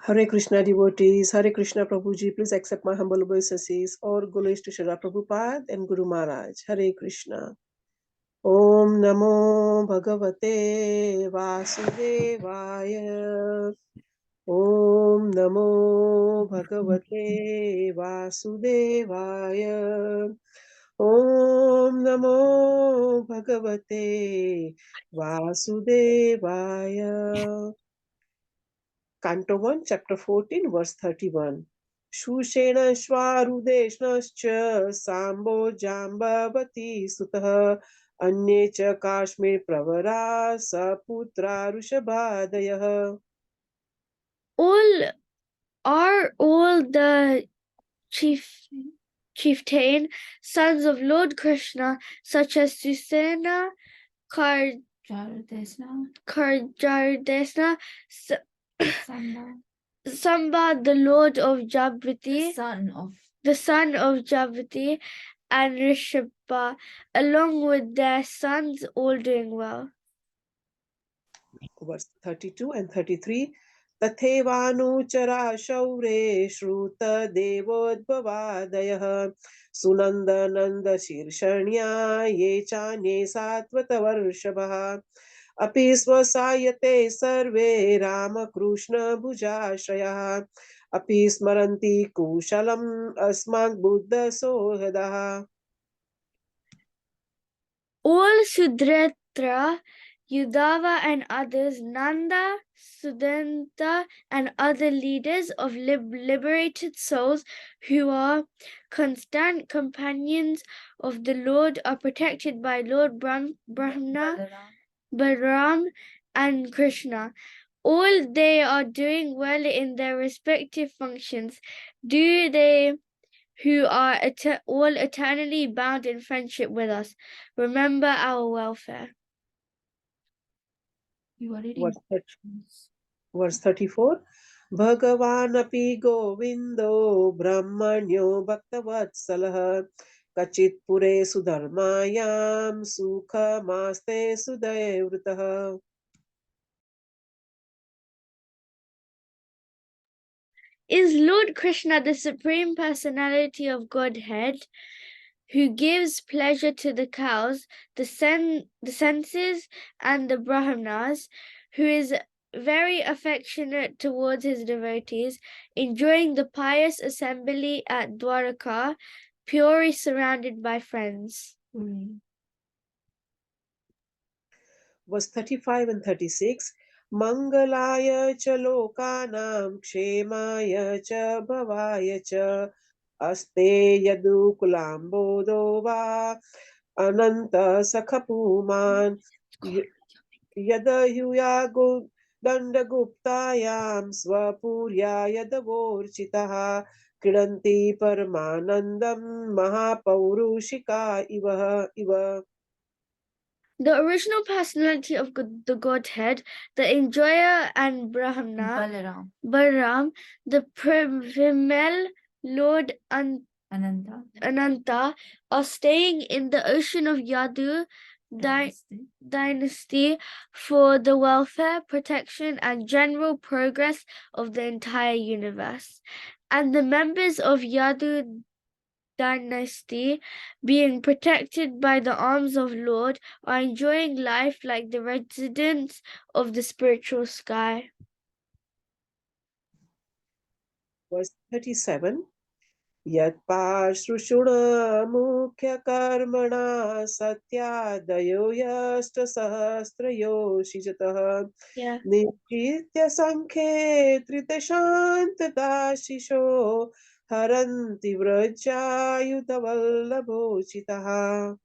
Hare Krishna devotees, Hare Krishna Prabhuji, please accept my humble obeisances or Gulesh to Srila Prabhupada and Guru Maharaj. Hare Krishna. Om Namo Bhagavate Vasudevaya. Om Namo Bhagavate Vasudevaya. Om Namo Bhagavate Vasudevaya. Canto 1, Chapter 14, verse 31. Shushena Shvarudeshnascha Sambo Jambavati Sutah Anye cha Kashmir Pravara Saputra Rushabhadayah. All the chieftain sons of Lord Krishna, such as Susena, Karjardesna, Samba, the lord of Jabati, the son of Jabati, and Rishabha, along with their sons, all doing well. Verse 32 and 33. Tathevanuchara shaure shruta devodbhavadayah sunandananda shirshanya ye chanye satvata varshabha api swasayate sarve ramakrishna bhujashrayah api smaranti kushalam asmak buddha sohadaha. All Sudretra, Yudava and others, Nanda, Sudanta and other leaders of liberated souls who are constant companions of the Lord are protected by Lord Brahma, Balaram and Krishna. All they are doing well in their respective functions. Do they who are all eternally bound in friendship with us. Remember our welfare. You are reading. Verse 34. Bhagavanapi Govindo Brahmanyo Bhaktavatsalah Kachit Pure Sudharmayam Sukha Maste Sudayvritaha. Is Lord Krishna the Supreme Personality of Godhead, who gives pleasure to the cows, the senses, and the brahmanas, who is very affectionate towards his devotees, enjoying the pious assembly at Dwaraka, purely surrounded by friends. Verse 35 and 36. Mangalaya cha lokanam kshemaya cha bhavaya cha aste yadukulambodo va ananta sakhapuman yadahuya dandaguptayam swapurya yadavorchitaha kidanti paramanandam mahapaurushika iva. The original personality of the Godhead, the enjoyer and Brahmana, Balaram, the female Lord Ananta, are staying in the ocean of Yadu dynasty for the welfare, protection, and general progress of the entire universe. And the members of Yadu dynasty, being protected by the arms of Lord, are enjoying life like the residents of the spiritual sky. Verse 37. Yat parshrushuna mukhya karmana satyadayo yashta sahasrayo shijataha Yeah. nishitya sankhe tritashantadashisho haranti vrajayudavallabhochitaha.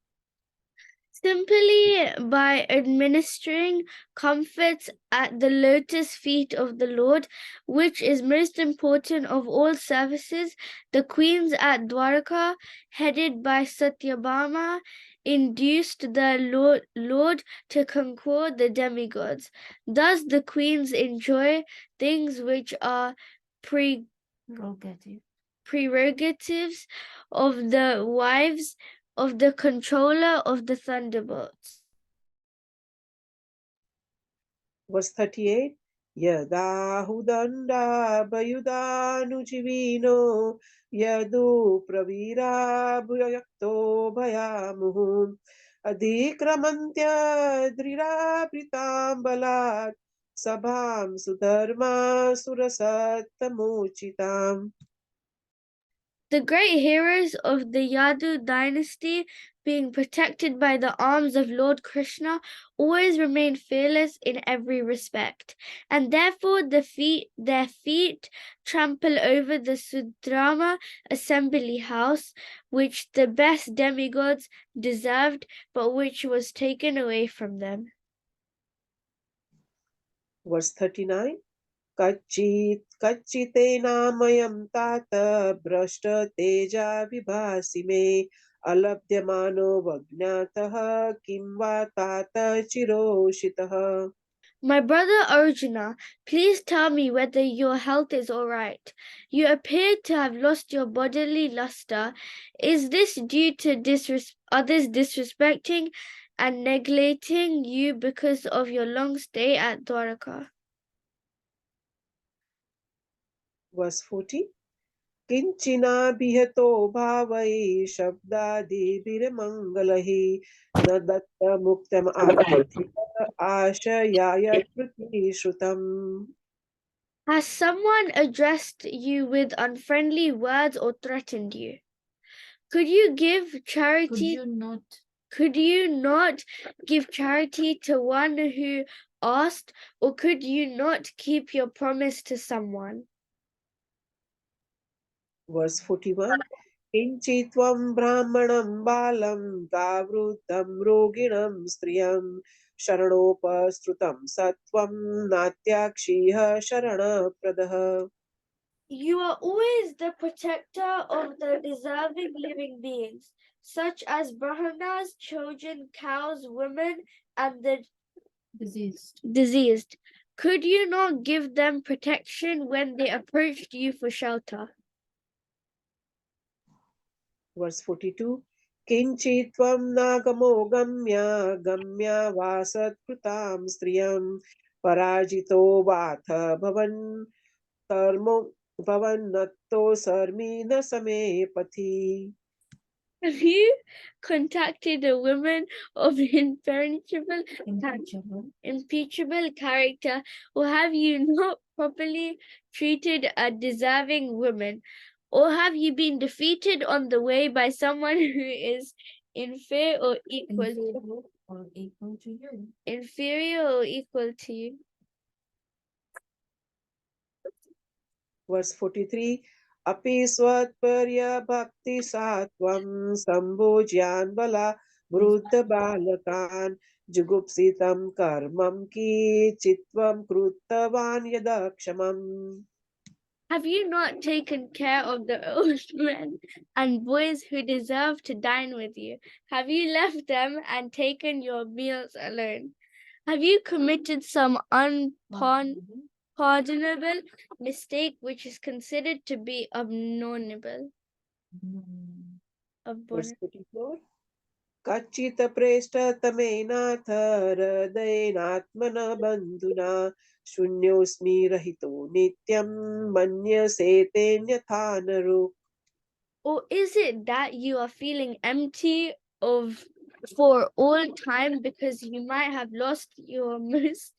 Simply by administering comforts at the lotus feet of the Lord, which is most important of all services, the queens at Dwaraka, headed by Satyabhama, induced the Lord to conquer the demigods. Thus the queens enjoy things which are prerogatives of the wives of the controller of the thunderbolts. Verse 38. यदाहुदण्डाभयुदानुजीविनो Yadu प्रवीराभुयक्तो भयामुहुः अधिक्रमन्त्य बलात् सभां Sudharma सुरसत्तमोचिताम्. The great heroes of the Yadu dynasty, being protected by the arms of Lord Krishna, always remained fearless in every respect, and therefore their feet trample over the Sudrama assembly house, which the best demigods deserved, but which was taken away from them. Verse 39. कच्चितेनामयं तात भ्रष्ट तेजा विभासि मे अलभ्यमानो वज्ञातः किं वा तात चिरोषितः. My brother Arjuna, please tell me whether your health is all right. You appear to have lost your bodily luster. Is this due to others disrespecting and neglecting you because of your long stay at Dwaraka? Verse 40. किञ्चिनाभिहतो भावैः शब्दादिभिर्मङ्गलैः न दत्तमुक्तम् आतिथ्य आशयाय श्रुतम्. Has someone addressed you with unfriendly words or threatened you? Could you give charity? Could you not give charity to one who asked, or could you not keep your promise to someone? Verse 41. किञ्चित्त्वं ब्राह्मणं बालं तावृद्धं रोगिणं स्त्रियं शरणोपसृतं सत्वं नात्याक्षीः शरणप्रदः. You are always the protector of the deserving living beings, such as Brahmanas, children, cows, women, and the diseased. Could you not give them protection when they approached you for shelter? Verse 42. किञ्चित्त्वं नागमो गम्या वासत्कृतां स्त्रियं पराजितो वाथ भवन् कर्मो भवन्नत्तो सर्मी न समे पथि. Have you contacted a woman of impeachable character, or have you not properly treated a deserving woman? Or have you been defeated on the way by someone who is inferior or equal to you? Verse 43. अपि स्वत्पर्यभक्तिसात्वं सम्भोज्यान् बला वृद्धबालकान् जुगुप्सितं कर्मं कीचित्वं कृतवान् यदक्षमम्. Have you not taken care of the old men and boys who deserve to dine with you? Have you left them and taken your meals alone? Have you committed some unpardonable mistake which is considered to be abominable? Verse 44. कच्चित्प्रेष्ठतमेनाथ हृदयेनात्मन बन्धुना शून्योऽस्मि रहितो नित्यं मन्यसे तेऽन्यथा नरो. Or is it that you are feeling empty of for all time because you might have lost your most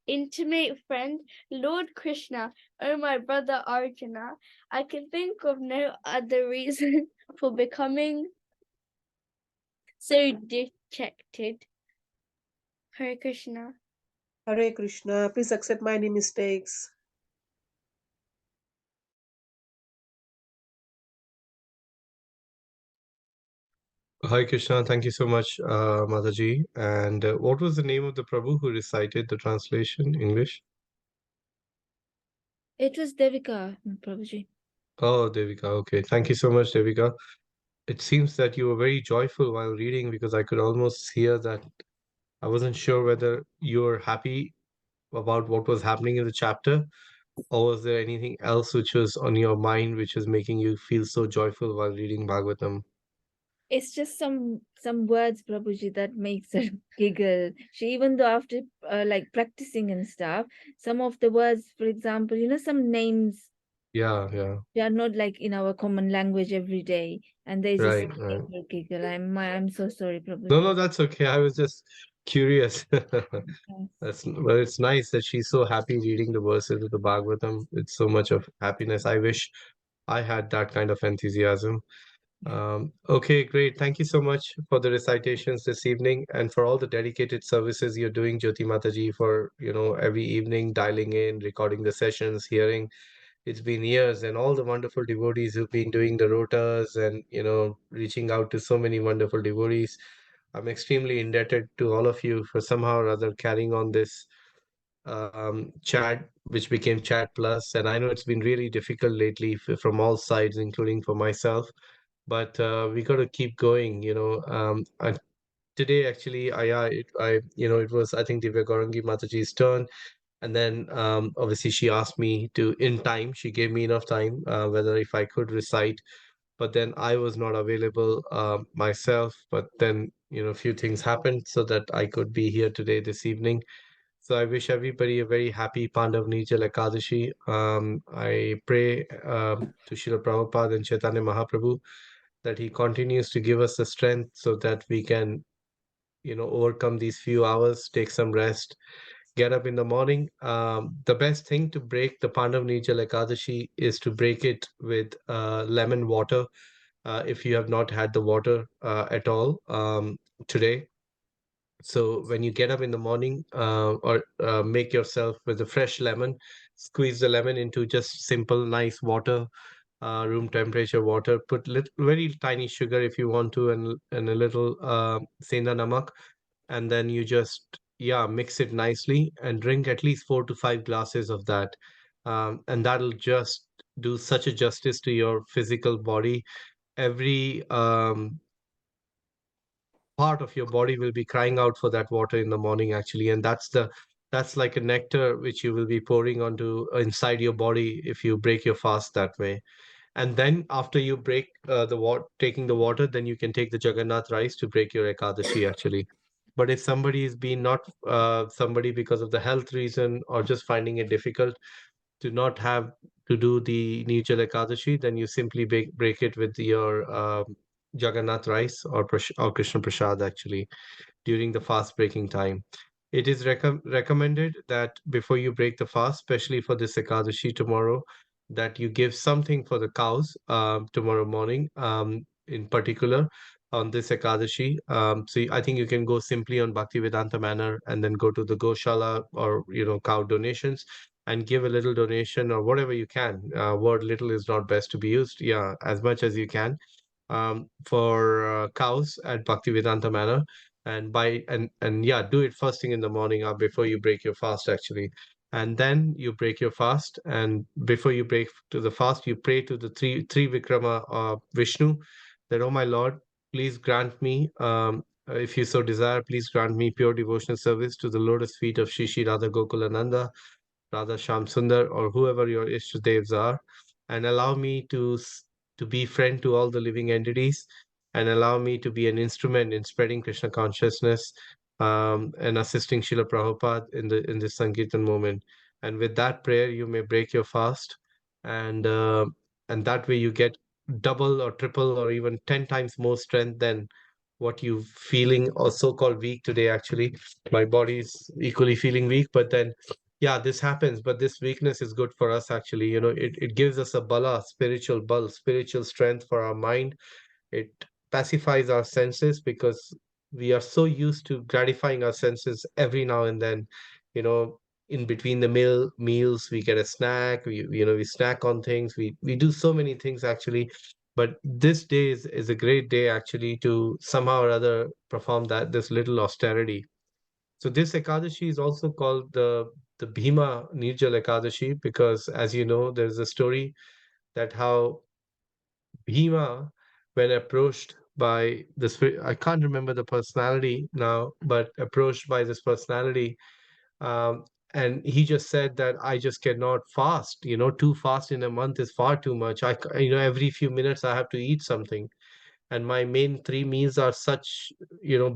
intimate friend, Lord Krishna? Oh, my brother Arjuna, I can think of no other reason for becoming so dejected. Hare Krishna. Hare Krishna, please accept my mistakes. Hi Krishna, thank you so much, Mataji. And what was the name of the Prabhu who recited the translation English? It was Devika, Prabhuji. Oh, Devika. Okay, thank you so much, Devika. It seems that you were very joyful while reading because I could almost hear that. I wasn't sure whether you were happy about what was happening in the chapter, or was there anything else which was on your mind which was making you feel so joyful while reading Bhagavatam? It's just some words, Prabhuji, that makes her giggle. She, even though after like practicing and stuff, some of the words, for example, some names, Yeah, yeah. they are not like in our common language every day, and they just Right, right. make her giggle. I'm so sorry, No, Prabhuji. no, that's okay. I was just curious. Yes. Well, it's nice that she's so happy reading the verses of the Bhagavatam. It's so much of happiness. I wish I had that kind of enthusiasm. Okay, great. Thank you so much for the recitations this evening and for all the dedicated services you're doing, Jyoti Mataji, for, every evening dialing in, recording the sessions, hearing. It's been years, and all the wonderful devotees who've been doing the rotas and, reaching out to so many wonderful devotees. I'm extremely indebted to all of you for somehow or other carrying on this chat, which became Chat Plus. And I know it's been really difficult lately from all sides, including for myself. But we got to keep going. And today, actually, it was, I think, Divya Gorangi Mataji's turn. And then obviously she asked me to, in time, she gave me enough time, whether if I could recite, but then I was not available myself. But then, a few things happened so that I could be here today, this evening. So I wish everybody a very happy Pandav Nijal Ekadashi. I pray to Srila Prabhupada and Chaitanya Mahaprabhu that he continues to give us the strength so that we can, overcome these few hours, take some rest, get up in the morning. The best thing to break the Pandav Nijal Ekadashi is to break it with lemon water. If you have not had the water at all today, so when you get up in the morning, or make yourself with a fresh lemon, squeeze the lemon into just simple, nice water, room temperature water. Put very tiny sugar if you want to, and a little senda namak, and then you just, yeah, mix it nicely and drink at least 4 to 5 glasses of that, and that'll just do such a justice to your physical body. Every part of your body will be crying out for that water in the morning, actually, and that's like a nectar which you will be pouring onto inside your body if you break your fast that way. And then after you break the water, taking the water, then you can take the Jagannath rice to break your Ekadashi, actually. But if somebody is being not somebody, because of the health reason or just finding it difficult to not have to do the Nijal Ekadashi, then you simply break it with your Jagannath rice or Krishna Prasad, actually, during the fast breaking time. It is recommended that before you break the fast, especially for this Ekadashi tomorrow, that you give something for the cows tomorrow morning, in particular on this Ekadashi. So I think you can go simply on Bhaktivedanta Manor and then go to the Goshala or, cow donations and give a little donation or whatever you can. Word little is not best to be used. Yeah, as much as you can, for cows at Bhaktivedanta Manor, and yeah, do it first thing in the morning or before you break your fast, actually. And then you break your fast, and before you break to the fast, you pray to the three Vikrama Vishnu, that, oh my Lord, please grant me, if you so desire, please grant me pure devotional service to the lotus feet of Shishi Radha Gokulananda, Radha Sham Sundar, or whoever your Ishtadevs are, and allow me to be friend to all the living entities, and allow me to be an instrument in spreading Krishna consciousness, and assisting Srila Prabhupada in this Sankirtan moment. And with that prayer, you may break your fast, and that way you get double or triple or even 10 times more strength than what you feeling or so-called weak today. Actually, my body is equally feeling weak, but then, yeah, this happens, but this weakness is good for us, actually. It gives us a spiritual strength for our mind. It pacifies our senses, because we are so used to gratifying our senses every now and then. you know in between the meals, we get a snack, we snack on things, we do so many things, actually. But this day is a great day, actually, to somehow or other perform this little austerity. So this Ekadashi is also called the Bhima Nirjal Ekadashi, because, as you know, there's a story that how Bhima, when approached by this, I can't remember the personality now, but approached by this personality, um, and he just said that I just cannot fast. Too fast in a month is far too much. Every few minutes I have to eat something. and my main three meals are such,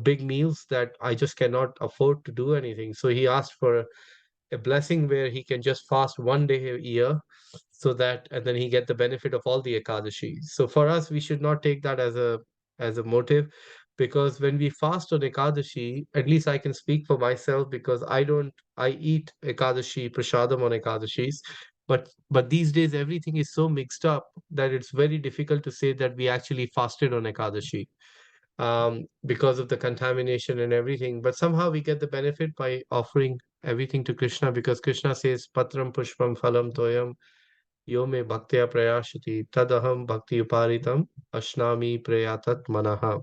big meals that I just cannot afford to do anything. So he asked for a blessing where he can just fast one day a year, so that, and then he get the benefit of all the Ekadashi. So for us, we should not take that as a motive, because when we fast on Ekadashi, at least I can speak for myself, because I eat Ekadashi prasadam on Ekadashis, but these days everything is so mixed up that it's very difficult to say that we actually fasted on Ekadashi, because of the contamination and everything. But somehow we get the benefit by offering everything to Krishna, because Krishna says, Patram Pushpam Phalam Toyam Yo me bhaktya prayashati tadaham bhakti uparitam ashnami prayatat manaha.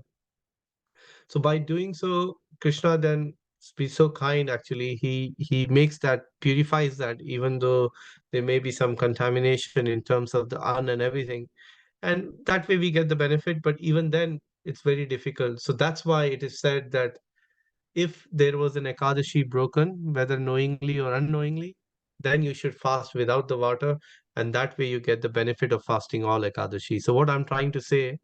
So by doing so, Krishna then be so kind. Actually, he makes that, purifies that, even though there may be some contamination in terms of the an and everything, and that way we get the benefit. But even then, it's very difficult. So that's why it is said that if there was an Ekadashi broken, whether knowingly or unknowingly, then you should fast without the water, and that way you get the benefit of fasting all Ekadashi. So what I'm trying to say,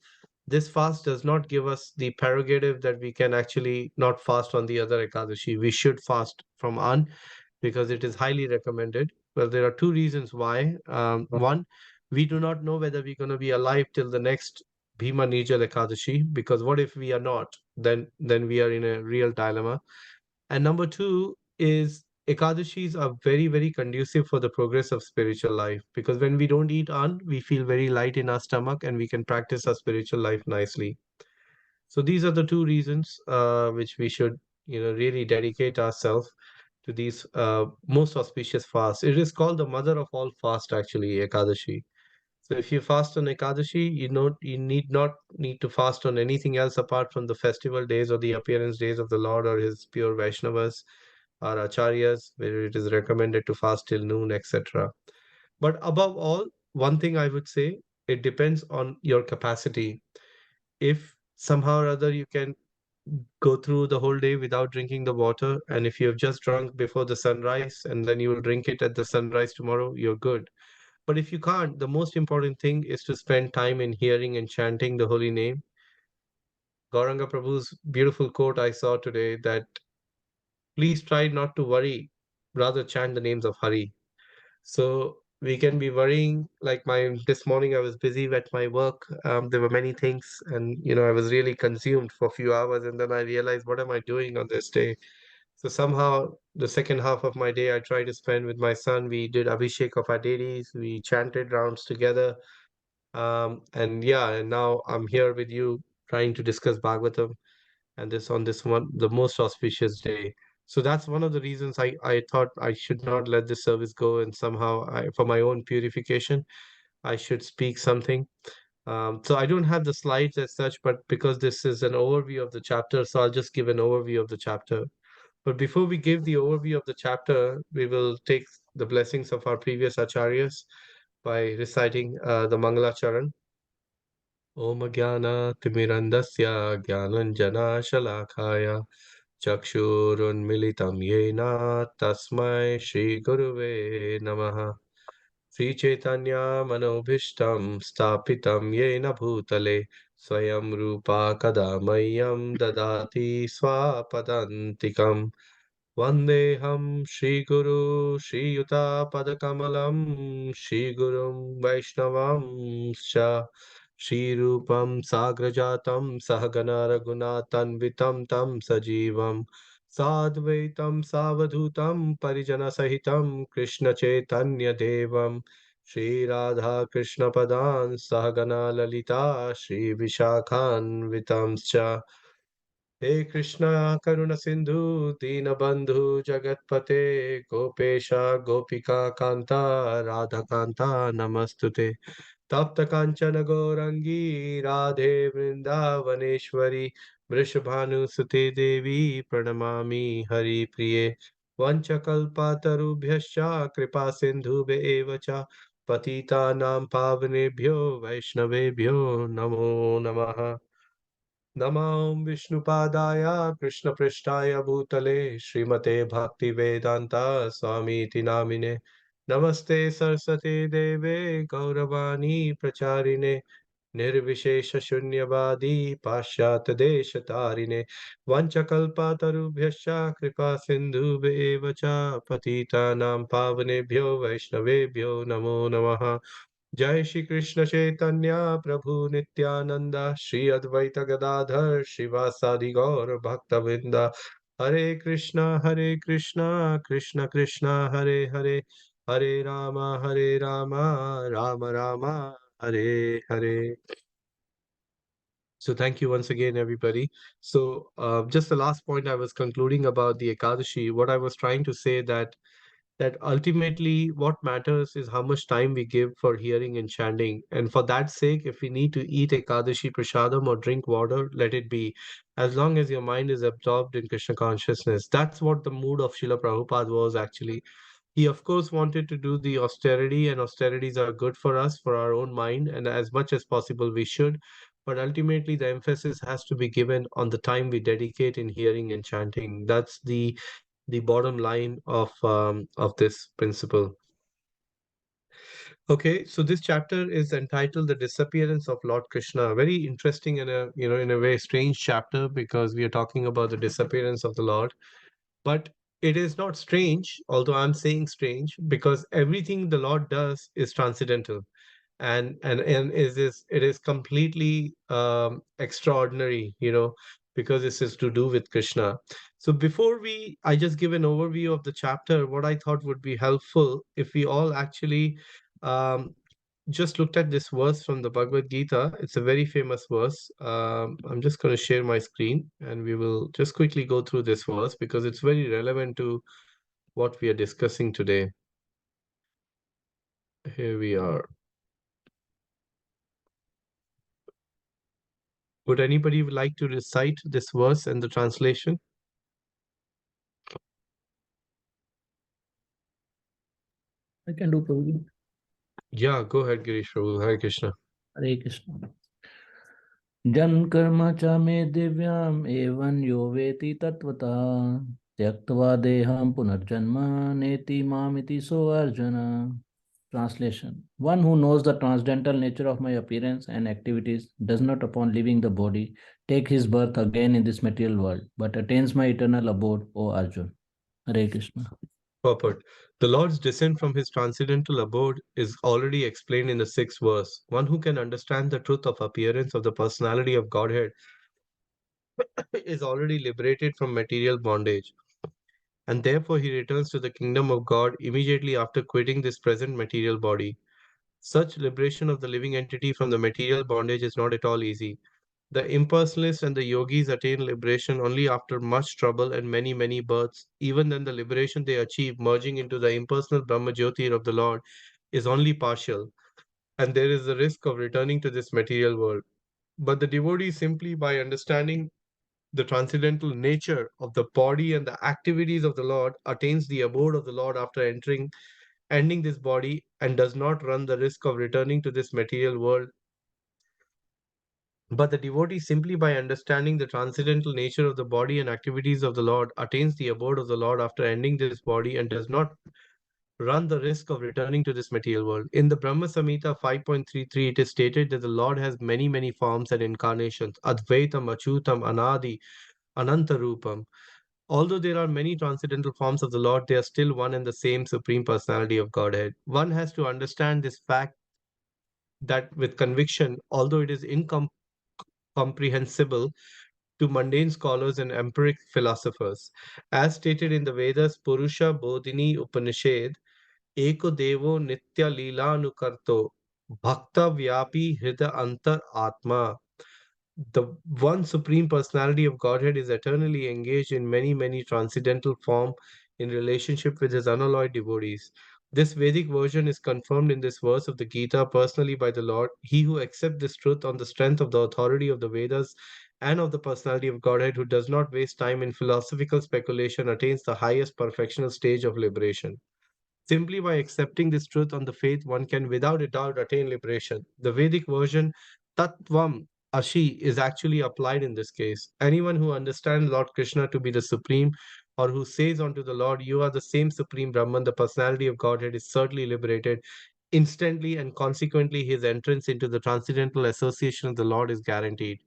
this fast does not give us the prerogative that we can actually not fast on the other Ekadashi. We should fast from An, because it is highly recommended. Well, there are two reasons why. One, we do not know whether we're going to be alive till the next Bhima Nijal Ekadashi, because what if we are not? Then we are in a real dilemma. And number two is, Ekadashis are very, very conducive for the progress of spiritual life, because when we don't eat An, we feel very light in our stomach and we can practice our spiritual life nicely. So these are the two reasons which we should, really dedicate ourselves to these most auspicious fasts. It is called the mother of all fast, actually, Ekadashi. So if you fast on Ekadashi, you need not need to fast on anything else apart from the festival days or the appearance days of the Lord or his pure Vaishnavas or Acharyas, where it is recommended to fast till noon, etc. But above all, one thing I would say, it depends on your capacity. If somehow or other you can go through the whole day without drinking the water, and if you have just drunk before the sunrise and then you will drink it at the sunrise tomorrow, you're good. But if you can't, the most important thing is to spend time in hearing and chanting the holy name. Gauranga Prabhu's beautiful quote I saw today, that please try not to worry, rather chant the names of Hari. So we can be worrying, like this morning I was busy at my work. There were many things, and I was really consumed for a few hours, and then I realized, what am I doing on this day? So somehow the second half of my day I tried to spend with my son. We did Abhishek of our deities, we chanted rounds together. And yeah, and now I'm here with you trying to discuss Bhagavatam, and this on this one, the most auspicious day. So that's one of the reasons I thought I should not let this service go, and somehow for my own purification, I should speak something. So I don't have the slides as such, but because this is an overview of the chapter, so I'll just give an overview of the chapter. But before we give the overview of the chapter, we will take the blessings of our previous acharyas by reciting the Mangala Charan. Om Jnana Timirandasya Jnananjana Shalakaya Chakshurunmilitam Yena Tasmai Shri Guruve Namaha. Sri Chaitanya Manobhishtam Stapitam Yena Bhutale Swayam Rupa Kadamayam Dadati Swapadantikam Vandeham Shri Guru Shri Yuta Padakamalam Shri Gurum Vaishnavam Sha Shri Rupam Sagrajatam Sahagana Raghunatanvitam Tam Sajivam Sadvaitam Savadhutam Parijana Sahitam Krishna Chaitanya Devam Shri Radha Krishna Padan Sahagana Lalita Shri Vishakhan Vitamscha हे कृष्णा करुण सिंधु दीन बंधु जगतपते गोपेशा गोपिका कांता राधा कांता नमस्तुते तप्त कांचन गौरंगी राधे वृंदावनेश्वरी वृषभानुसुते देवी प्रणमामि हरिप्रिये वंशकल्पतरुभ्यश्च कृपा सिन्धुभ्य च पतितानां पावनेभ्यो वैष्णवेभ्यो नमो नमः नमां विष्णुपादाय कृष्णपृष्ठाय भूतले श्रीमते भक्तिवेदान्ता स्वामीति नामिने नमस्ते सरस्वते देवे गौरवाणी प्रचारिणे Nirvishesha Shunyavadi Pashyat Desha Tarine Vanchakalpatarubhyascha Kripa Sindhu Evacha Patitanam Pavanebhyo Vaishnavebhyo Namo Namaha. Jai Shri Krishna Chaitanya Prabhu Nityananda Shri Advaita Gadadhar Shivasadi Gaur Bhaktavinda Hare Krishna Krishna Krishna Hare Hare Hare Rama Rama Rama Hare Hare. So thank you once again, everybody. So just the last point I was concluding about the Ekadashi, what I was trying to say that ultimately what matters is how much time we give for hearing and chanting. And for that sake, if we need to eat Ekadashi prasadam or drink water, let it be, as long as your mind is absorbed in Krishna consciousness. That's what the mood of Srila Prabhupada was actually. He, of course, wanted to do the austerity, and austerities are good for us, for our own mind, and as much as possible we should. But ultimately, the emphasis has to be given on the time we dedicate in hearing and chanting. That's the bottom line of this principle. Okay, so this chapter is entitled "The Disappearance of Lord Krishna." Very interesting and a in a very strange chapter because we are talking about the disappearance of the Lord. But it is not strange, although I'm saying strange, because everything the Lord does is transcendental, and it is completely extraordinary, because this is to do with Krishna. So before I just give an overview of the chapter, what I thought would be helpful if we all actually um, just looked at this verse from the Bhagavad Gita. It's a very famous verse. I'm just going to share my screen and we will just quickly go through this verse because it's very relevant to what we are discussing today. Here we are. Would anybody like to recite this verse and the translation? I can do, Prabhuji. Yeah, go ahead, Girish Prabhu. Hare Krishna. Hare Krishna. जन कर्म च मे दिव्याम एवं यो वेति तत्वता त्यक्त्वा देहं पुनर्जन्म नेति मामिति सो Arjun. Translation: One who knows the transcendental nature of my appearance and activities does not, upon leaving the body, take his birth again in this material world, but attains my eternal abode, O Arjun. Hare Krishna. Purport. The Lord's descent from his transcendental abode is already explained in the 6th verse. One who can understand the truth of appearance of the personality of Godhead is already liberated from material bondage, and therefore he returns to the kingdom of God immediately after quitting this present material body. Such liberation of the living entity from the material bondage is not at all easy. The impersonalists and the yogis attain liberation only after much trouble and many, many births. Even then, the liberation they achieve, merging into the impersonal Brahma Jyoti of the Lord, is only partial, and there is the risk of returning to this material world. But the devotee, simply by understanding the transcendental nature of the body and the activities of the Lord, attains the abode of the Lord after ending this body, and does not run the risk of returning to this material world. But the devotee, simply by understanding the transcendental nature of the body and activities of the Lord, attains the abode of the Lord after ending this body and does not run the risk of returning to this material world. In the Brahma Samhita 5.33, it is stated that the Lord has many, many forms and incarnations. Advaitam, Achutam, Anadi, Anantarupam. Although there are many transcendental forms of the Lord, they are still one and the same Supreme Personality of Godhead. One has to understand this fact that with conviction, although it is incomprehensible to mundane scholars and empiric philosophers. As stated in the Vedas, Purusha Bodhini Upanishad, Eko Devo Nitya Lila Nukarto, Bhakta Vyapi Hrida Antar Atma. The one supreme personality of Godhead is eternally engaged in many, many transcendental form in relationship with his unalloyed devotees. This Vedic version is confirmed in this verse of the Gita personally by the Lord. He who accepts this truth on the strength of the authority of the Vedas and of the personality of Godhead, who does not waste time in philosophical speculation, attains the highest perfectional stage of liberation. Simply by accepting this truth on the faith, one can without a doubt attain liberation. The Vedic version, Tattvam Ashi, is actually applied in this case. Anyone who understands Lord Krishna to be the supreme, or who says unto the Lord, "You are the same supreme Brahman," the personality of Godhead, is certainly liberated instantly, and consequently his entrance into the transcendental association of the Lord is guaranteed.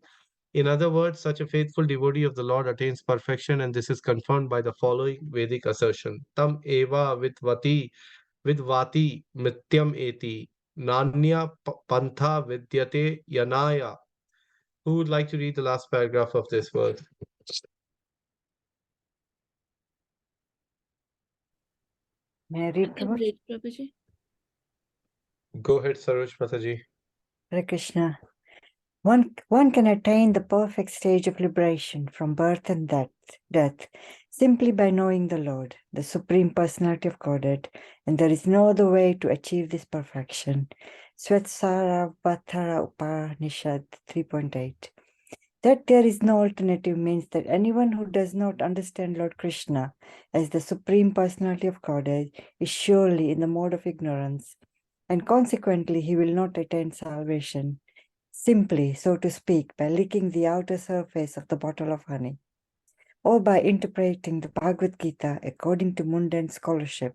In other words, such a faithful devotee of the Lord attains perfection, and this is confirmed by the following Vedic assertion: Tam eva vidvati mityam eti nanya pantha vidyate yanaya. Who would like to read the last paragraph of this verse? May I read, Prabhu? Read, Prabhuji. Go ahead, Saroj Mataji. Hare Krishna. One can attain the perfect stage of liberation from birth and death simply by knowing the Lord, the Supreme Personality of Godhead, and there is no other way to achieve this perfection. Swetsaravatara Upanishad 3.8. That there is no alternative means that anyone who does not understand Lord Krishna as the Supreme Personality of Godhead is surely in the mode of ignorance, and consequently he will not attain salvation, simply, so to speak, by licking the outer surface of the bottle of honey, or by interpreting the Bhagavad Gita according to mundane scholarship.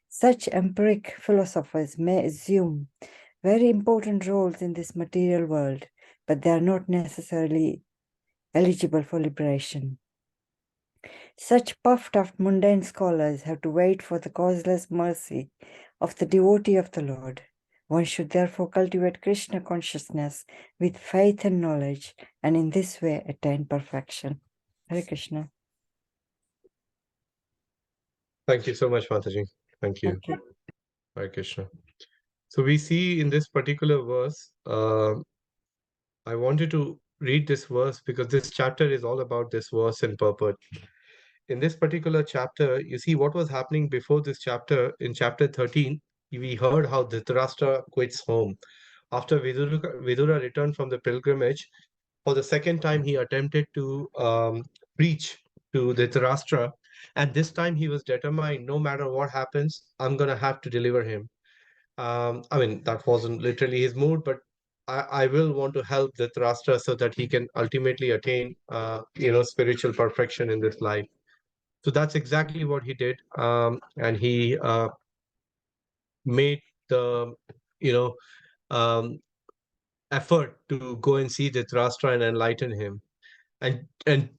Such empiric philosophers may assume very important roles in this material world, but they are not necessarily eligible for liberation. Such puffed-up mundane scholars have to wait for the causeless mercy of the devotee of the Lord. One should therefore cultivate Krishna consciousness with faith and knowledge, and in this way attain perfection. Hare Krishna. Thank you so much, Mataji. Thank you. Thank you. Hare Krishna. So we see in this particular verse, I wanted to read this verse because this chapter is all about this verse and purport. In this particular chapter, you see what was happening before this chapter. In chapter 13, we heard how Dhritarashtra quits home. After Vidura returned from the pilgrimage, for the second time he attempted to preach to Dhritarashtra. And this time he was determined, no matter what happens, I'm going to have to deliver him. I mean, that wasn't literally his mood, but I will want to help Dhritarashtra so that he can ultimately attain, spiritual perfection in this life. So that's exactly what he did, and he made the, you know, um, effort to go and see Dhritarashtra and enlighten him. And and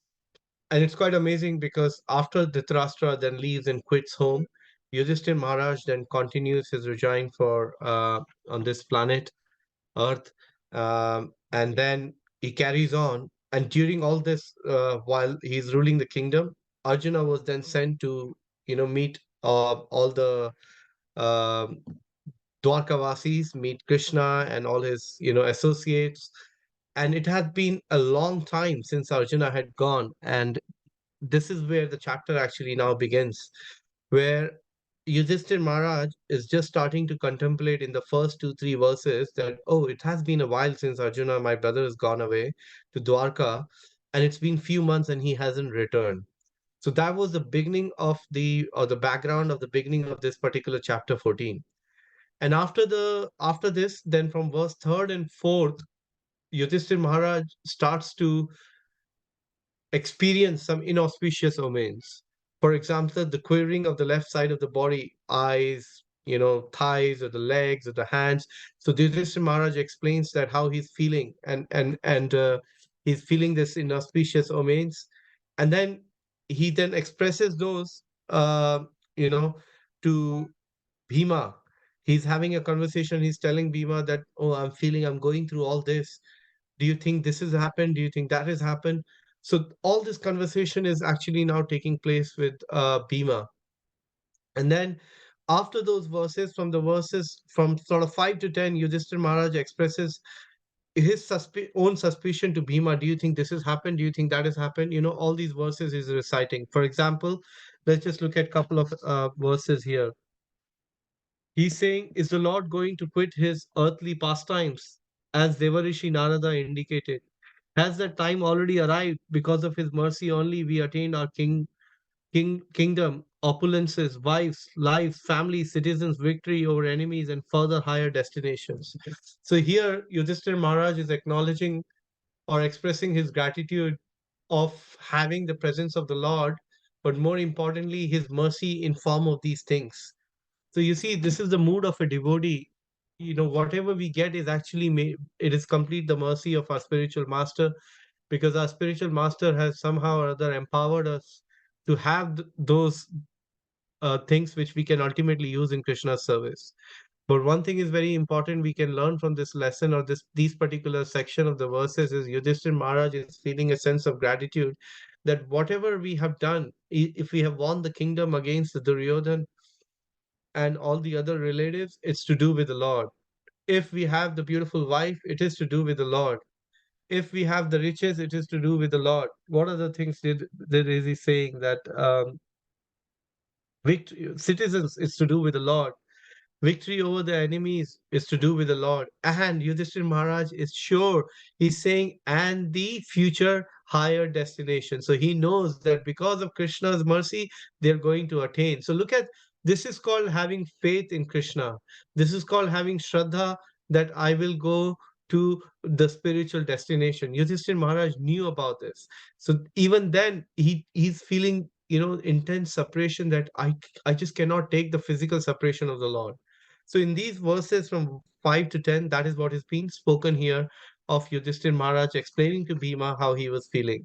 and it's quite amazing because after Dhritarashtra then leaves and quits home, Yudhishthir Maharaj then continues his regime for on this planet Earth, and then he carries on. And during all this, while he's ruling the kingdom, Arjuna was then sent to, meet all the um Dwarkavasis, meet Krishna and all his, associates. And it had been a long time since Arjuna had gone. And this is where the chapter actually now begins, where Yudhishthir Maharaj is just starting to contemplate in the first 2, 3 verses that, oh, it has been a while since Arjuna, my brother, has gone away to Dwarka, and it's been few months and he hasn't returned. So that was the beginning of the background of the beginning of this particular chapter 14. And after this, then from verse 3rd and 4th, Yudhishthir Maharaj starts to experience some inauspicious omens. For example, the quivering of the left side of the body, eyes, thighs, or the legs, or the hands. So Yudhishthira Maharaj explains that how he's feeling, and he's feeling this inauspicious omens, and then he then expresses those, you know, to Bhima. He's having a conversation. He's telling Bhima that, oh, I'm going through all this. Do you think this has happened? Do you think that has happened? So all this conversation is actually now taking place with Bhima. And then after those verses, from the verses from sort of 5 to 10, Yudhishthira Maharaj expresses his own suspicion to Bhima. Do you think this has happened? Do you think that has happened? All these verses he's reciting. For example, let's just look at a couple of verses here. He's saying, is the Lord going to quit his earthly pastimes, as Devarishi Narada indicated? Has that time already arrived? Because of his mercy only we attained our kingdom, opulences, wives, lives, families, citizens, victory over enemies, and further higher destinations. So here, Yudhishthir Maharaj is acknowledging or expressing his gratitude of having the presence of the Lord, but more importantly, his mercy in form of these things. So you see, this is the mood of a devotee. Whatever we get is actually it is complete the mercy of our spiritual master, because our spiritual master has somehow or other empowered us to have those things which we can ultimately use in Krishna's service. But one thing is very important we can learn from this lesson, or these particular section of the verses, is Yudhishthir Maharaj is feeling a sense of gratitude that whatever we have done, if we have won the kingdom against the Duryodhan and all the other relatives, it's to do with the Lord. If we have the beautiful wife, it is to do with the Lord. If we have the riches, it is to do with the Lord. What are the things that is he saying that citizens is to do with the Lord? Victory over the enemies is to do with the Lord. And Yudhishthir Maharaj is sure, he's saying, and the future higher destination. So he knows that because of Krishna's mercy, they're going to attain. So look at this, is called having faith in Krishna. This is called having Shraddha, that I will go to the spiritual destination. Yudhishthir Maharaj knew about this. So even then, he's feeling intense separation, that I just cannot take the physical separation of the Lord. So in these verses from 5 to 10, that is what is being spoken here of Yudhishthir Maharaj explaining to Bhima how he was feeling.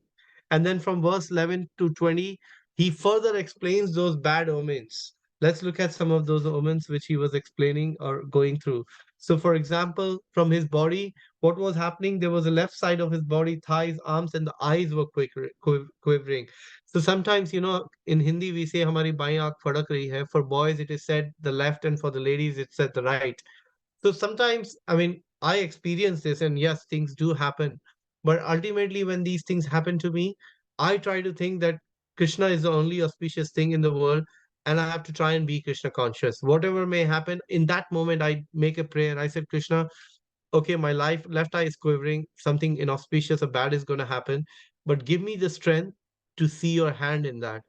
And then from verse 11 to 20, he further explains those bad omens. Let's look at some of those omens which he was explaining or going through. So, for example, from his body, what was happening? There was a left side of his body, thighs, arms, and the eyes were quivering. So sometimes, in Hindi we say "Hamari baएं आंख फड़क रही hai." For boys, it is said the left, and for the ladies, it's said the right. So sometimes, I mean, I experience this, and yes, things do happen. But ultimately, when these things happen to me, I try to think that Krishna is the only auspicious thing in the world, and I have to try and be Krishna conscious. Whatever may happen, in that moment, I make a prayer. I said, Krishna, okay, my left eye is quivering, something inauspicious or bad is going to happen, but give me the strength to see your hand in that.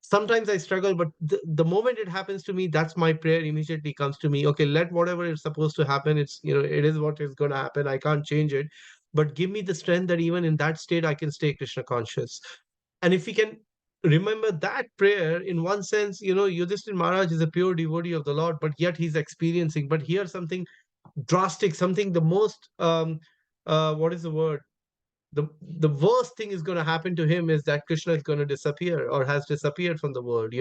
Sometimes I struggle, but the moment it happens to me, that's my prayer immediately comes to me. Okay, let whatever is supposed to happen, it is what is going to happen. I can't change it, but give me the strength that even in that state, I can stay Krishna conscious. And if we can remember that prayer, in one sense, Yudhishthir Maharaj is a pure devotee of the Lord, but yet he's experiencing. But here, something drastic, something the most, what is the word? The worst thing is going to happen to him is that Krishna is going to disappear or has disappeared from the world.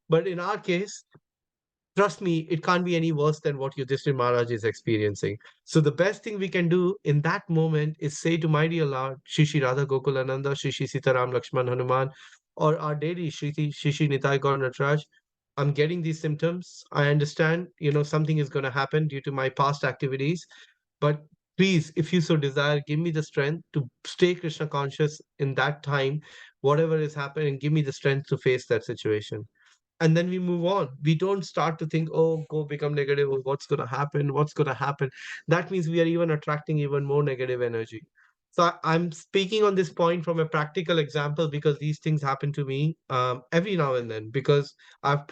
But in our case, trust me, it can't be any worse than what Yudhishthira Maharaj is experiencing. So the best thing we can do in that moment is say to my dear Lord, Shri Shri Radha Gokulananda, Shri Shri Sitaram Lakshman Hanuman, or our deity Shri Shri Nitai Gaur Nataraj, I'm getting these symptoms. I understand, something is going to happen due to my past activities, but please, if you so desire, give me the strength to stay Krishna conscious in that time, whatever is happening, give me the strength to face that situation. And then we move on. We don't start to think, oh, go become negative, oh, what's going to happen, what's going to happen. That means we are even attracting even more negative energy. So I'm speaking on this point from a practical example, because these things happen to me every now and then, because I've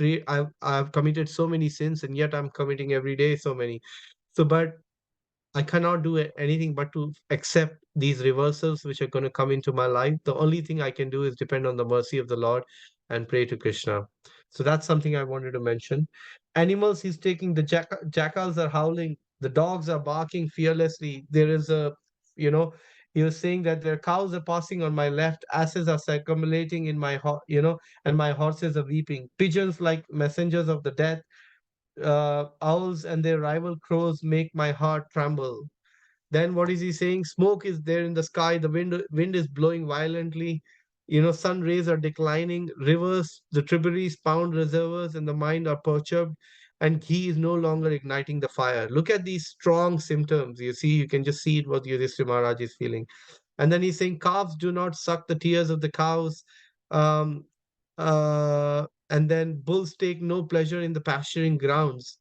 committed so many sins, and yet I'm committing every day so many. So but I cannot do anything but to accept these reversals which are going to come into my life. The only thing I can do is depend on the mercy of the Lord and pray to Krishna. So that's something I wanted to mention. Animals, he's taking the jackals are howling, the dogs are barking fearlessly. There is he was saying that their cows are passing on my left, asses are circumambulating in my and my horses are weeping. Pigeons like messengers of the death, owls and their rival crows make my heart tremble. Then what is he saying? Smoke is there in the sky. The wind is blowing violently. Sun rays are declining. Rivers, the tributaries, pound reservoirs, and the mind are perturbed. And he is no longer igniting the fire. Look at these strong symptoms. You see, you can just see it what Yudhishthira Maharaj is feeling. And then he's saying, calves do not suck the tears of the cows. Um, and then bulls take no pleasure in the pasturing grounds.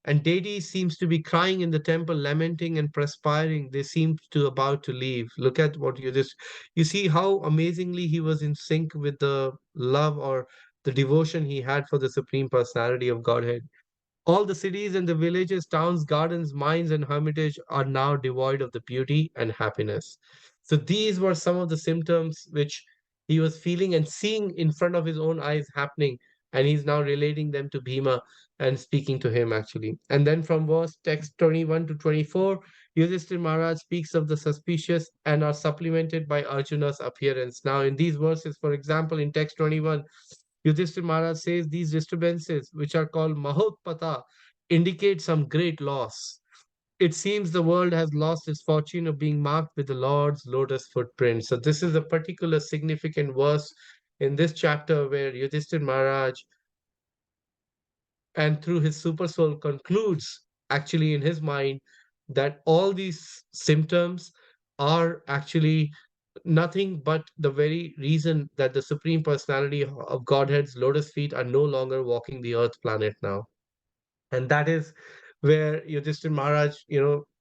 And deity seems to be crying in the temple, lamenting and perspiring. They seem to about to leave. Look at what you see how amazingly he was in sync with the love or the devotion he had for the Supreme Personality of Godhead. All the cities and the villages, towns, gardens, mines, and hermitage are now devoid of the beauty and happiness. So these were some of the symptoms which he was feeling and seeing in front of his own eyes happening. and he's now relating them to Bhima and speaking to him actually. And then from verse text 21 to 24, Yudhishthir Maharaj speaks of the suspicious and are supplemented by Arjuna's appearance. Now, in these verses, for example, in text 21, Yudhishthir Maharaj says these disturbances, which are called Mahotpata, indicate some great loss. It seems the world has lost its fortune of being marked with the Lord's lotus footprint. So, this is a particular significant verse in this chapter where Yudhishthir Maharaj and through his super soul concludes actually in his mind that all these symptoms are actually nothing but the very reason that the supreme personality of Godhead's lotus feet are no longer walking the earth planet now. And that is where Yudhishthir Maharaj,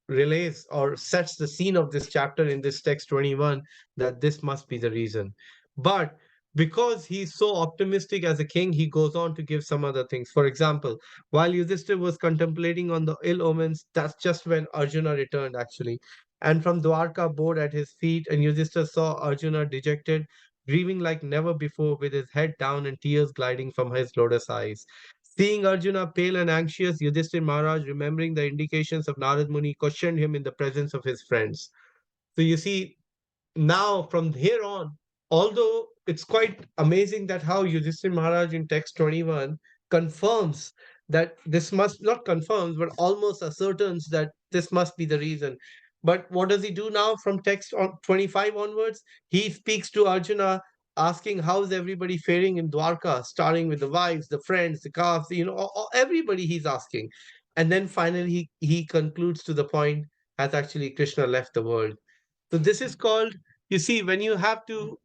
relays or sets the scene of this chapter in this text 21, that this must be the reason. But because he's so optimistic as a king, he goes on to give some other things. For example, while Yudhishthir was contemplating on the ill omens, that's just when Arjuna returned actually. And from Dwarka bowed at his feet, and Yudhishthir saw Arjuna dejected, grieving like never before, with his head down and tears gliding from his lotus eyes. Seeing Arjuna pale and anxious, Yudhishthir Maharaj, remembering the indications of Narad Muni, questioned him in the presence of his friends. So you see, now from here on, although it's quite amazing that how Yudhishthir Maharaj in text 21 confirms that this must not confirms, but almost ascertains that this must be the reason. But what does he do now from text 25 onwards? He speaks to Arjuna, asking how's everybody faring in Dwarka, starting with the wives, the friends, the calves, everybody he's asking. And then finally he concludes to the point, has actually Krishna left the world? So this is called, you see, when you have to,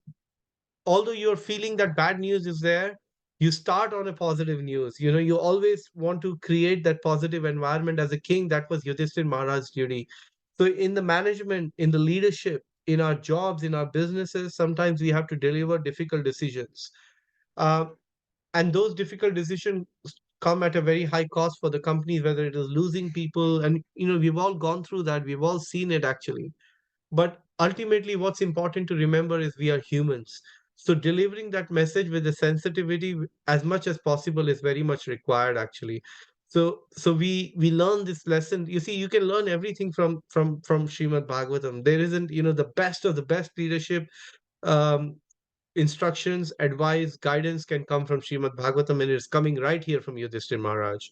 although you're feeling that bad news is there, you start on a positive news. You always want to create that positive environment. As a king, that was Yudhishthir Maharaj's duty. So in the management, in the leadership, in our jobs, in our businesses, sometimes we have to deliver difficult decisions. Uh, and those difficult decisions come at a very high cost for the companies, whether it is losing people. And, we've all gone through that. We've all seen it actually. But ultimately, what's important to remember is we are humans. So delivering that message with the sensitivity as much as possible is very much required, actually. So we learn this lesson. You see, you can learn everything from Srimad Bhagavatam. There isn't, the best of the best leadership. Um, Instructions, advice, guidance can come from Srimad Bhagavatam, and it's coming right here from Yudhishthir Maharaj.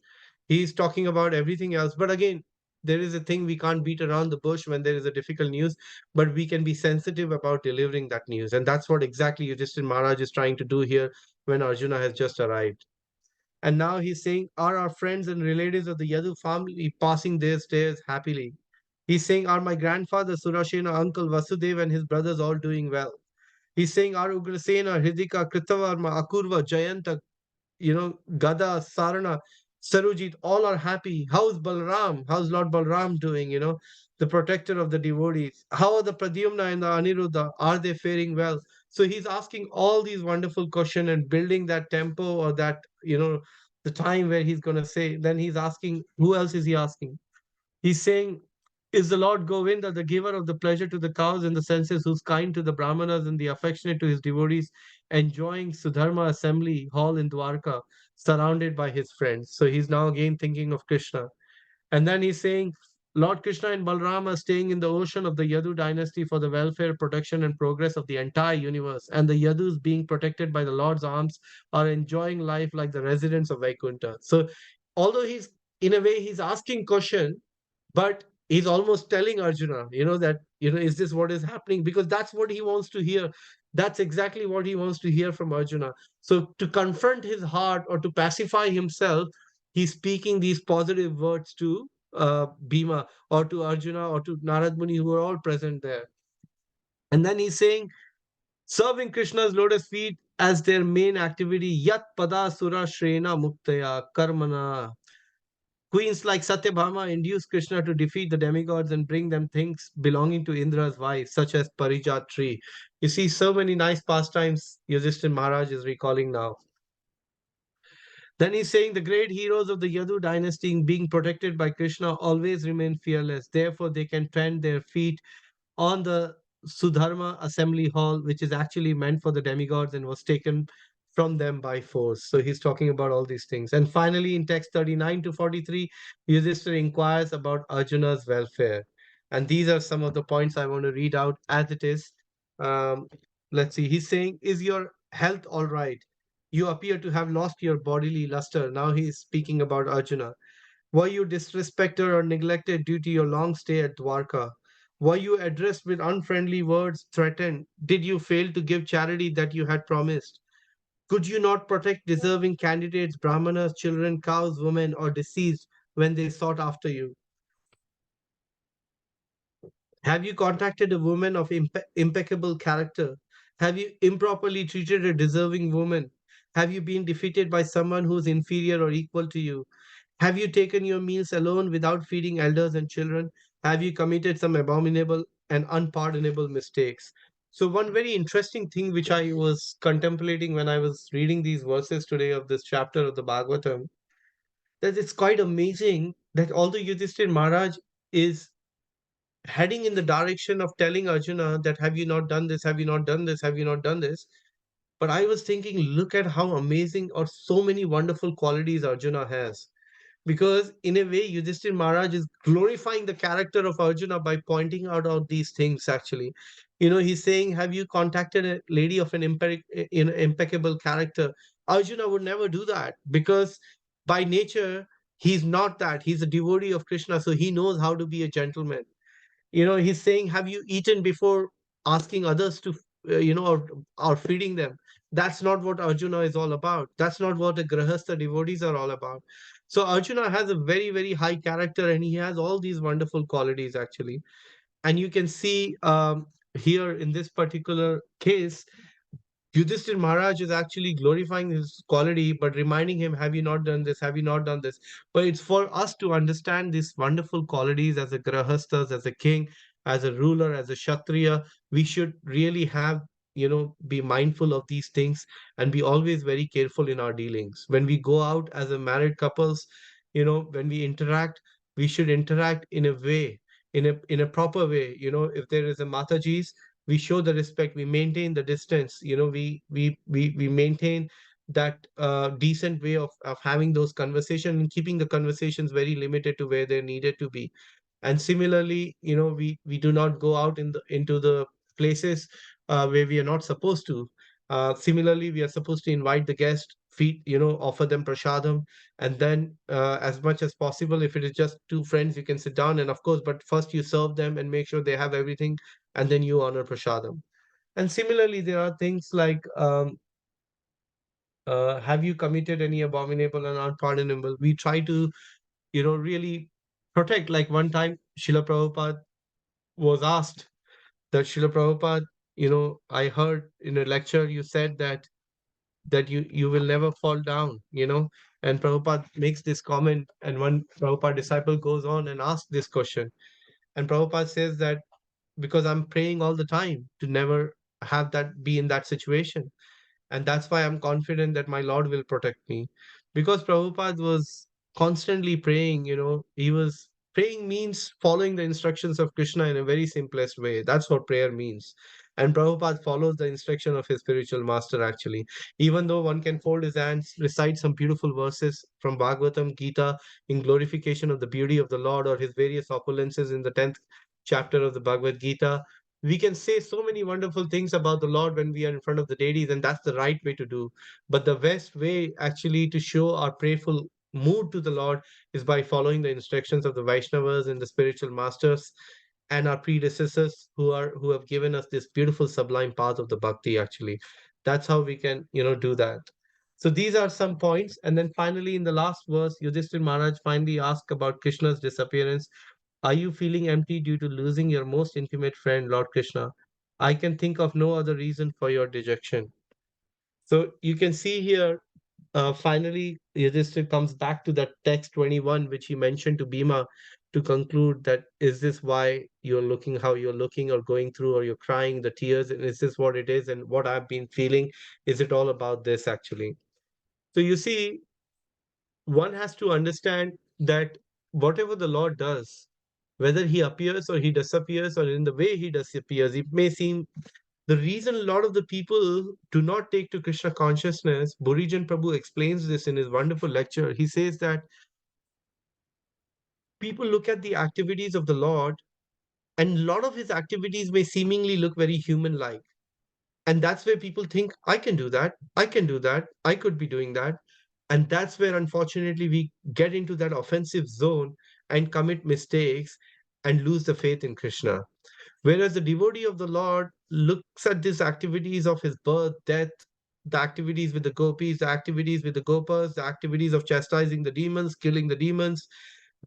He's talking about everything else. But again, there is a thing we can't beat around the bush when there is a difficult news, but we can be sensitive about delivering that news. And that's what exactly Yudhishthir Maharaj is trying to do here when Arjuna has just arrived. And now he's saying, are our friends and relatives of the Yadu family passing their stairs happily? He's saying, are my grandfather Surashena, uncle Vasudev, and his brothers all doing well? He's saying, are Ugrasena, Hridika, Kritavarma, Akurva, Jayanta, Gada, Sarana, Sarujit, all are happy. How's Balram? How's Lord Balram doing? The protector of the devotees. How are the Pradyumna and the Aniruddha? Are they faring well? So he's asking all these wonderful questions and building that tempo or that, the time where he's going to say, then he's asking, who else is he asking? He's saying, is the Lord Govinda, the giver of the pleasure to the cows and the senses, who's kind to the Brahmanas and the affectionate to his devotees, enjoying Sudharma assembly hall in Dwarka, surrounded by his friends? So he's now again thinking of Krishna. And then he's saying, Lord Krishna and Balram are staying in the ocean of the Yadu dynasty for the welfare, protection, and progress of the entire universe. And the Yadus, being protected by the Lord's arms, are enjoying life like the residents of Vaikuntha. So, although in a way, he's asking question, but he's almost telling Arjuna, that, is this what is happening? Because that's what he wants to hear. That's exactly what he wants to hear from Arjuna. So, to confront his heart or to pacify himself, he's speaking these positive words to Bhima or to Arjuna or to Narad Muni, who are all present there. And then he's saying, serving Krishna's lotus feet as their main activity, Yat Pada Sura Shrena Muktaya Karmana. Queens like Satyabhama induce Krishna to defeat the demigods and bring them things belonging to Indra's wife, such as Parijat tree. You see, so many nice pastimes Yudhishthira Maharaj is recalling now. Then he's saying the great heroes of the Yadu dynasty, being protected by Krishna, always remain fearless. Therefore, they can plant their feet on the Sudharma assembly hall, which is actually meant for the demigods and was taken from them by force. So he's talking about all these things. And finally, in text 39 to 43, Yudhishthira inquires about Arjuna's welfare. And these are some of the points I want to read out as it is. Um, let's see. He's saying, is your health all right? You appear to have lost your bodily luster. Now he's speaking about Arjuna. Were you disrespected or neglected due to your long stay at Dwarka? Were you addressed with unfriendly words, threatened? Did you fail to give charity that you had promised? Could you not protect deserving candidates, brahmanas, children, cows, women, or deceased when they sought after you? Have you contacted a woman of impeccable character? Have you improperly treated a deserving woman? Have you been defeated by someone who is inferior or equal to you? Have you taken your meals alone without feeding elders and children? Have you committed some abominable and unpardonable mistakes? So, one very interesting thing which I was contemplating when I was reading these verses today of this chapter of the Bhagavatam, that it's quite amazing that although Yudhishthir Maharaj is heading in the direction of telling Arjuna that have you not done this, have you not done this, have you not done this, but I was thinking, look at how amazing or so many wonderful qualities Arjuna has, because in a way Yudhishthir Maharaj is glorifying the character of Arjuna by pointing out all these things actually. He's saying, have you contacted a lady of an impeccable character? Arjuna would never do that, because by nature he's not that. He's a devotee of Krishna, so he knows how to be a gentleman. He's saying, have you eaten before asking others to or feeding them? That's not what Arjuna is all about. That's not what the grahastha devotees are all about. So Arjuna has a very, very high character, and he has all these wonderful qualities actually. And you can see here in this particular case, Yudhishthir Maharaj is actually glorifying his quality, but reminding him, have you not done this? Have you not done this? But it's for us to understand these wonderful qualities as a grahasthas, as a king, as a ruler, as a kshatriya. We should really be mindful of these things and be always very careful in our dealings. When we go out as a married couples, when we interact, we should interact in a way, in a proper way. If there is a Mataji's, we show the respect, we maintain the distance, we maintain that decent way of having those conversations and keeping the conversations very limited to where they're needed to be. And similarly, we do not go out into the places where we are not supposed to. Similarly, we are supposed to invite the guest, feed, offer them prasadam, and then as much as possible, if it is just two friends, you can sit down, and of course, but first you serve them and make sure they have everything, and then you honor prasadam. And similarly, there are things like, have you committed any abominable and unpardonable? We try to, really protect. Like one time, Srila Prabhupada was asked that, Srila Prabhupada, I heard in a lecture you said that you will never fall down, and Prabhupada makes this comment, and one Prabhupada disciple goes on and asks this question, and Prabhupada says that because I'm praying all the time to never have that be in that situation. And that's why I'm confident that my Lord will protect me. Because Prabhupada was constantly praying, he was praying means following the instructions of Krishna in a very simplest way. That's what prayer means. And Prabhupada follows the instruction of his spiritual master actually. Even though one can fold his hands, recite some beautiful verses from Bhagavatam, Gita in glorification of the beauty of the Lord, or his various opulences in the 10th chapter of the Bhagavad Gita, we can say so many wonderful things about the Lord when we are in front of the deities, and that's the right way to do. But the best way actually to show our prayerful mood to the Lord is by following the instructions of the Vaishnavas and the spiritual masters and our predecessors who have given us this beautiful sublime path of the bhakti actually. That's how we can, do that. So these are some points. And then finally in the last verse, Yudhishthir Maharaj finally asked about Krishna's disappearance. Are you feeling empty due to losing your most intimate friend, Lord Krishna? I can think of no other reason for your dejection. So you can see here, finally, Yudhishthir comes back to that text 21, which he mentioned to Bhima to conclude that is this why you're looking how you're looking or going through, or you're crying the tears, and is this what it is and what I've been feeling? Is it all about this actually? So you see, one has to understand that whatever the Lord does, whether he appears or he disappears or in the way he disappears, it may seem The reason a lot of the people do not take to Krishna consciousness, Burijan Prabhu explains this in his wonderful lecture. He says that people look at the activities of the Lord, and a lot of his activities may seemingly look very human like. And that's where people think, I can do that, I can do that, I could be doing that. And that's where, unfortunately, we get into that offensive zone and commit mistakes and lose the faith in Krishna. Whereas the devotee of the Lord looks at these activities of his birth, death, the activities with the gopis, the activities with the gopas, the activities of chastising the demons, killing the demons,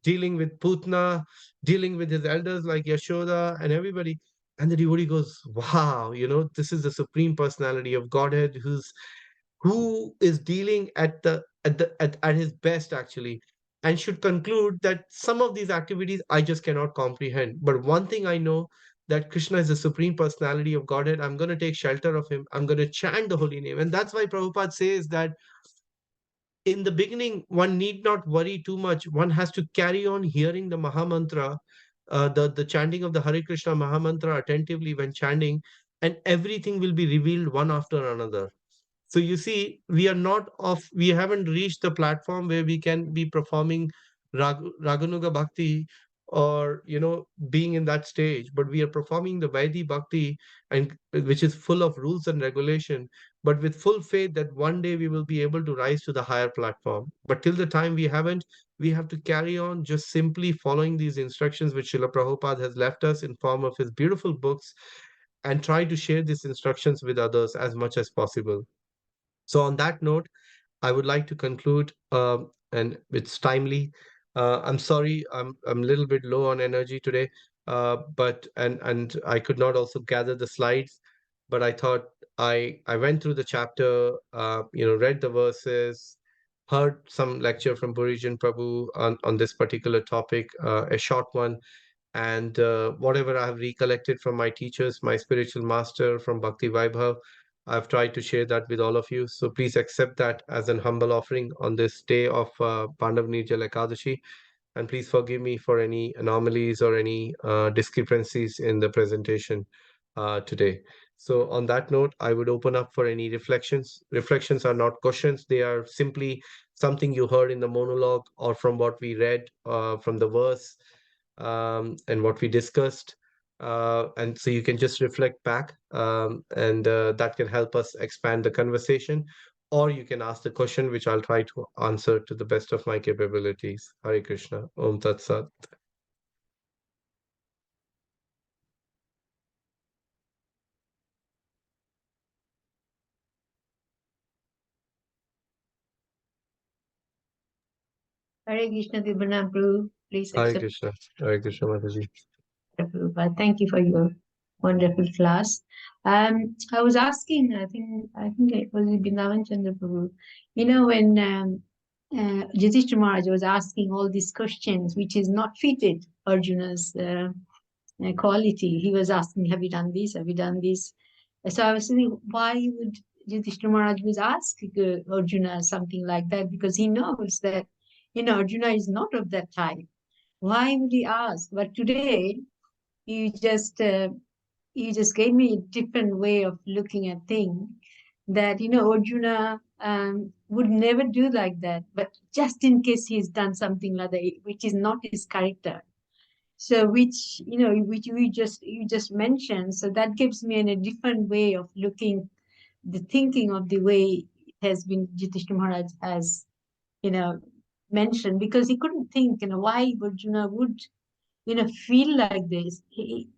dealing with Putna, dealing with his elders like Yashoda and everybody. And the devotee goes, wow, this is the supreme personality of Godhead who is dealing at his best actually, and should conclude that some of these activities I just cannot comprehend. But one thing I know, that Krishna is the supreme personality of Godhead. I'm going to take shelter of him. I'm going to chant the holy name. And that's why Prabhupada says that in the beginning, one need not worry too much. One has to carry on hearing the Mahamantra, the chanting of the Hare Krishna Mahamantra attentively when chanting, and everything will be revealed one after another. So you see, we haven't reached the platform where we can be performing Raganuga Bhakti, or, being in that stage, but we are performing the Vaidhi Bhakti, and which is full of rules and regulation, but with full faith that one day we will be able to rise to the higher platform. But till the time we haven't, we have to carry on just simply following these instructions which Srila Prabhupada has left us in form of his beautiful books, and try to share these instructions with others as much as possible. So on that note, I would like to conclude, and it's timely. I'm sorry, I'm a little bit low on energy today, but and I could not also gather the slides, but I thought I went through the chapter, read the verses, heard some lecture from Burijan Prabhu on this particular topic, a short one, and whatever I have recollected from my teachers, my spiritual master from Bhakti Vaibhav, I've tried to share that with all of you. So please accept that as an humble offering on this day of Pandav Nirjala Ekadashi. And please forgive me for any anomalies or any discrepancies in the presentation today. So on that note, I would open up for any reflections. Reflections are not questions. They are simply something you heard in the monologue or from what we read from the verse, and what we discussed. And so you can just reflect back, and that can help us expand the conversation. Or you can ask the question, which I'll try to answer to the best of my capabilities. Hare Krishna. Om Tat Sat. Hare Krishna, Vibhana Prabhu. Please Hare accept Krishna. Hare Krishna, Mataji. Prabhupada. Thank you for your wonderful class. I was asking, I think it was Bindavan Chandra Prabhu. When Yudhishthira Maharaj was asking all these questions, which is not fitted Arjuna's quality. He was asking, have you done this? Have you done this? So I was thinking, why would Yudhishthira Maharaj was asking Arjuna something like that? Because he knows that, Arjuna is not of that type. Why would he ask? But today, you just gave me a different way of looking at things. That Arjuna would never do like that. But just in case he's done something like that, which is not his character, so which you just mentioned, so that gives me a different way of looking, the thinking of the way it has been Yudhishthira Maharaj has mentioned, because he couldn't think why Arjuna would feel like this. He,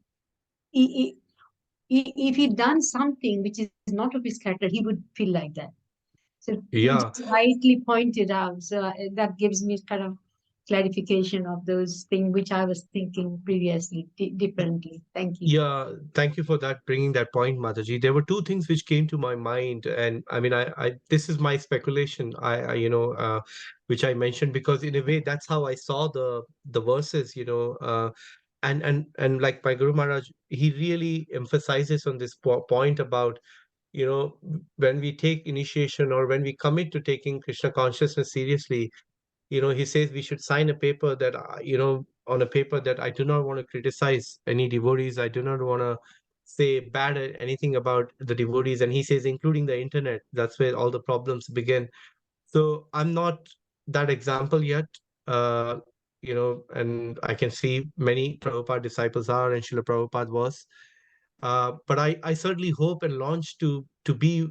if he'd done something which is not of his character, he would feel like that. So you Yeah. just rightly pointed out. So that gives me kind of clarification of those things which I was thinking previously differently. Thank you. Yeah, thank you for that, bringing that point, Mataji. There were two things which came to my mind, and I mean, I this is my speculation. Which I mentioned because in a way that's how I saw the verses. And like my Guru Maharaj, he really emphasizes on this point about when we take initiation or when we commit to taking Krishna consciousness seriously. He says we should sign a paper that on a paper that I do not want to criticize any devotees. I do not want to say bad anything about the devotees, and he says including the internet. That's where all the problems begin. So I'm not that example yet, uh, and I can see many Prabhupada disciples are, and Srila Prabhupada was. But I certainly hope and launch to be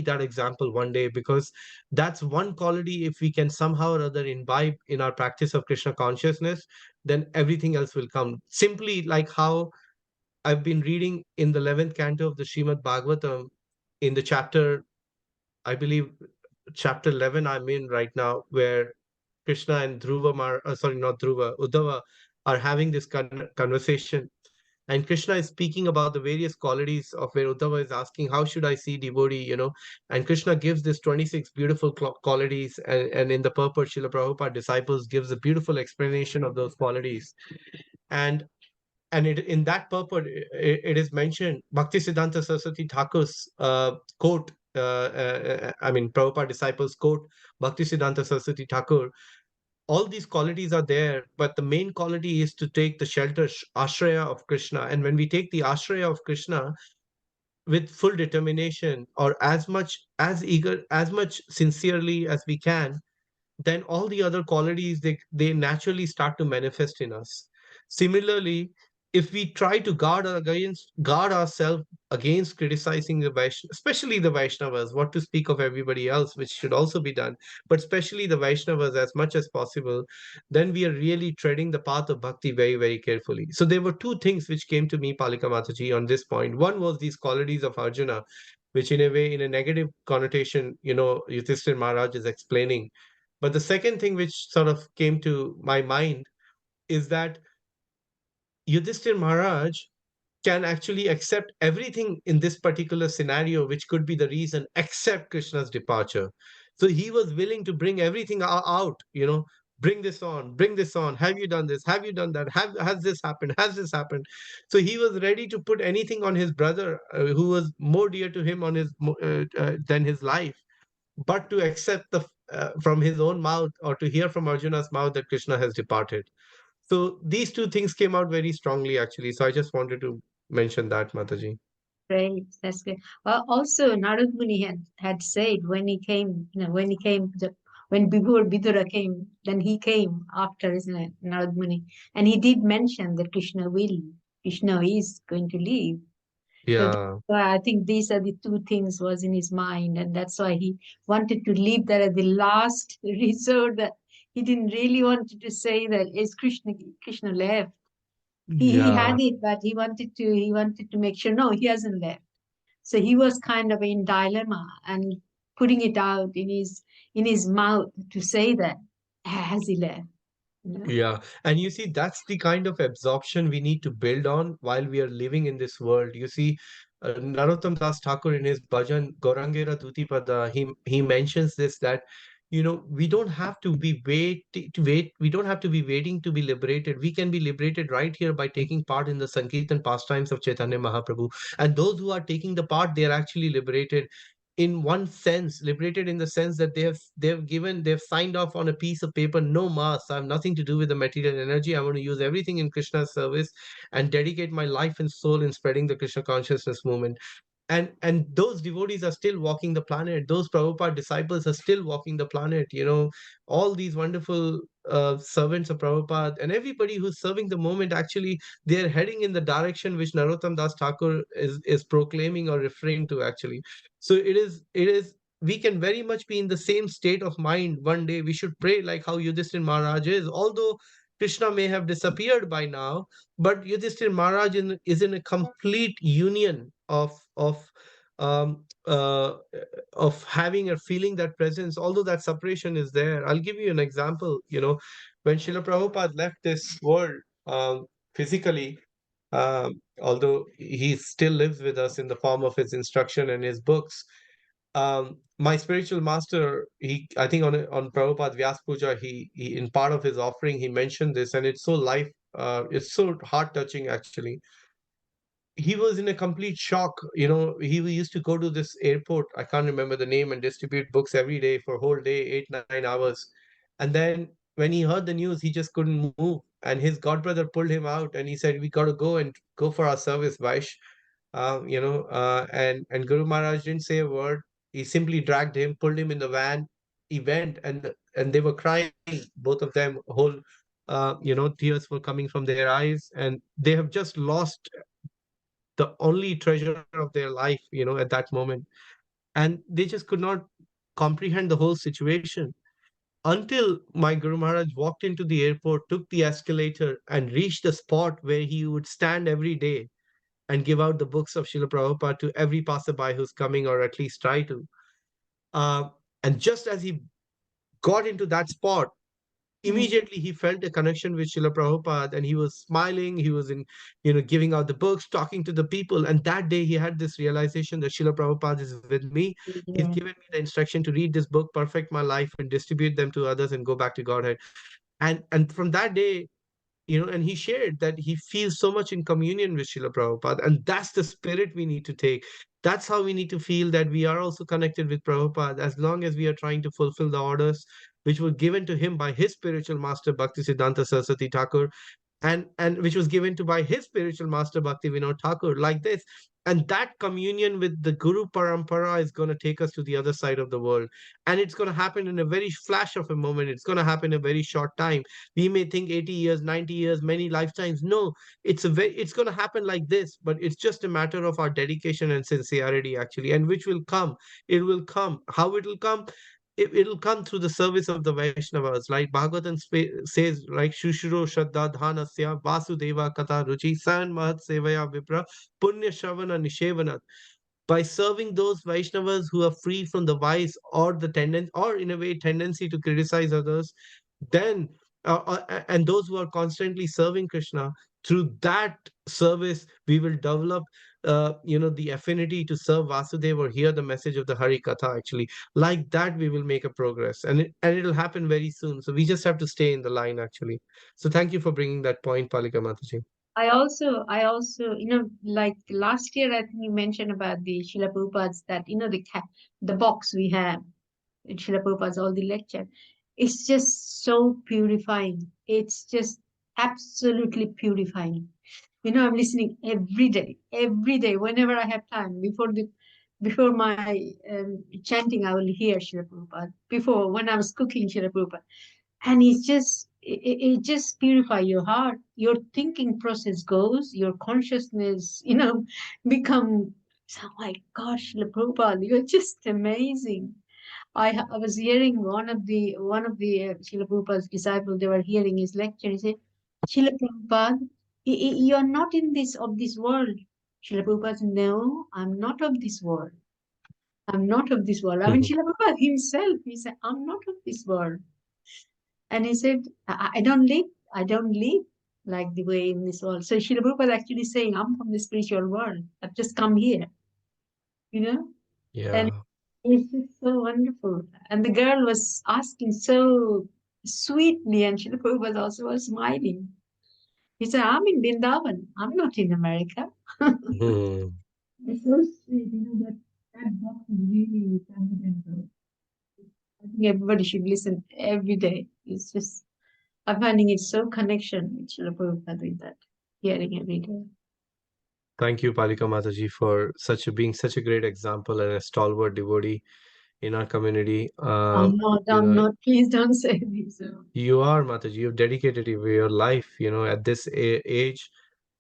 that example one day, because that's one quality. If we can somehow or other imbibe in our practice of Krishna consciousness, then everything else will come. Simply like how I've been reading in the 11th canto of the Srimad Bhagavatam, in the chapter, I believe, chapter 11 I'm in right now, where Krishna and sorry, not Dhruva, Uddhava are having this conversation. And Krishna is speaking about the various qualities of where Uddhava is asking, how should I see devotee, And Krishna gives this 26 beautiful qualities. And in the purport, Srila Prabhupada disciples gives a beautiful explanation of those qualities. And in that purport, it is mentioned, Bhaktisiddhanta Saraswati Thakur's quote, Prabhupada disciples quote Bhaktisiddhanta Saraswati Thakur. All these qualities are there, but the main quality is to take the shelter, ashraya of Krishna. And when we take the ashraya of Krishna with full determination, or as much as eager, as much sincerely as we can, then all the other qualities, they naturally start to manifest in us. Similarly, if we try to guard ourselves against criticizing the Vaishnavas, especially the Vaishnavas, what to speak of everybody else, which should also be done, but especially the Vaishnavas as much as possible, then we are really treading the path of bhakti very, very carefully. So there were two things which came to me, Palika Mataji, on this point. One was these qualities of Arjuna, which in a way, in a negative connotation, Yudhishthira Maharaj is explaining. But the second thing which sort of came to my mind is that Yudhishthir Maharaj can actually accept everything in this particular scenario, which could be the reason, except Krishna's departure. So he was willing to bring everything out, bring this on. Have you done this? Have you done that? Has this happened? Has this happened? So he was ready to put anything on his brother, who was more dear to him than his life, but to accept from his own mouth, or to hear from Arjuna's mouth, that Krishna has departed. So these two things came out very strongly, actually. So I just wanted to mention that, Mataji. Great, that's good. Also, Narad Muni had said when he came, when before Vidura came, then he came after, isn't it, Narad Muni, and he did mention that Krishna is going to leave. So Yeah. I think these are the two things was in his mind, and that's why he wanted to leave that at the last resort. That he didn't really wanted to say that is Krishna left. He Yeah. had it, but he wanted to make sure no, he hasn't left. So he was kind of in dilemma and putting it out in his mouth to say that has he left? Yeah. And you see, that's the kind of absorption we need to build on while we are living in this world. You see, Narottam Das Thakur in his bhajan Gorangera Dutipada, he mentions this, that we don't have to be we don't have to be waiting to be liberated. We can be liberated right here by taking part in the Sankirtan pastimes of Chaitanya Mahaprabhu. And those who are taking the part, they are actually liberated in one sense, liberated in the sense that they've signed off on a piece of paper, no mass, I have nothing to do with the material energy, I want to use everything in Krishna's service and dedicate my life and soul in spreading the Krishna consciousness movement. And those devotees are still walking the planet. Those Prabhupada disciples are still walking the planet. All these wonderful servants of Prabhupada and everybody who's serving the moment, actually, they're heading in the direction which Narottam Das Thakur is proclaiming or referring to, actually. So it is. We can very much be in the same state of mind one day. We should pray like how Yudhishthira Maharaj is. Although Krishna may have disappeared by now, but Yudhishthira Maharaj is in a complete union um, uh, of having a feeling that presence, although that separation is there. I'll give you an example. When Srila Prabhupada left this world physically, although he still lives with us in the form of his instruction and his books, my spiritual master, I think on Prabhupada Vyas Puja, he in part of his offering, he mentioned this, and it's so it's so heart touching, actually. He was in a complete shock. He used to go to this airport, I can't remember the name, and distribute books every day for a whole day, 8 9 hours. And then when he heard the news, he just couldn't move. and his godbrother pulled him out, and he said, "We got to go for our service, Vaish." And Guru Maharaj didn't say a word. He simply dragged him, pulled him in the van. He went, and they were crying, both of them. Whole, tears were coming from their eyes, and they have just lost the only treasure of their life, at that moment, and they just could not comprehend the whole situation until my Guru Maharaj walked into the airport, took the escalator, and reached the spot where he would stand every day and give out the books of Srila Prabhupada to every passerby who's coming, or at least try to. Uh, and just as he got into that spot, immediately he felt a connection with Srila Prabhupada, and he was smiling. He was giving out the books, talking to the people. And that day he had this realization that Srila Prabhupada is with me. He's Yeah. given me the instruction to read this book, perfect my life, and distribute them to others and go back to Godhead. And from that day, and he shared that he feels so much in communion with Srila Prabhupada, and that's the spirit we need to take. That's how we need to feel that we are also connected with Prabhupada, as long as we are trying to fulfill the orders which were given to him by his spiritual master, Bhaktisiddhanta Saraswati Thakur, and which was given to by his spiritual master Bhakti Vinod Thakur, like this. And that communion with the Guru Parampara is going to take us to the other side of the world. And it's going to happen in a very flash of a moment. It's going to happen in a very short time. We may think 80 years, 90 years, many lifetimes. No, it's going to happen like this, but it's just a matter of our dedication and sincerity, actually. And which will come. It will come. How it will come? It'll come through the service of the Vaishnavas. Like Bhagavatam says, like Shushro Shraddha Dhanasya Vasudeva Kata Ruchi San Mahat Sevaya Vipra Punya Shavana Nishevanat. By serving those Vaishnavas who are free from the vice or the tendency, or in a way tendency to criticize others, then and those who are constantly serving Krishna, through that service we will develop the affinity to serve Vasudeva or hear the message of the Hari Katha, actually. Like that we will make a progress, and it'll happen very soon. So we just have to stay in the line, actually. So thank you for bringing that point, Palika Mataji. I also, like last year, I think you mentioned about the Srila Prabhupada's, that, the box we have in Srila Prabhupada's, all the lecture. It's just so purifying. It's just absolutely purifying. I'm listening every day, whenever I have time. Before my chanting, I will hear Srila Prabhupada. Before, when I was cooking, Srila Prabhupada. And it just purify your heart. Your thinking process goes, your consciousness, become, oh my gosh, Srila Prabhupada, you're just amazing. I was hearing one of the Srila Prabhupada's disciples, they were hearing his lecture. He said, Srila Prabhupada, you're not in this world. Srila Prabhupada said, no, I'm not of this world. I'm not of this world. I mean, Srila Prabhupada himself, he said, I'm not of this world. And he said, I don't live like the way in this world. So Srila Prabhupada was actually saying, I'm from the spiritual world. I've just come here, And Yeah. it's just so wonderful. And the girl was asking so sweetly, and Srila Prabhupada also was smiling. He said, I'm in Vrindavan. I'm not in America. Hmm. It's so sweet, that box is really transcendental. I think everybody should listen every day. It's just, I'm finding it so connection with Srila Prabhupada with that, hearing every day. Thank you, Palika Mataji, for being such a great example and a stalwart devotee in our community. I'm not, please don't say this. You are, Mataji. You've dedicated your life, at this age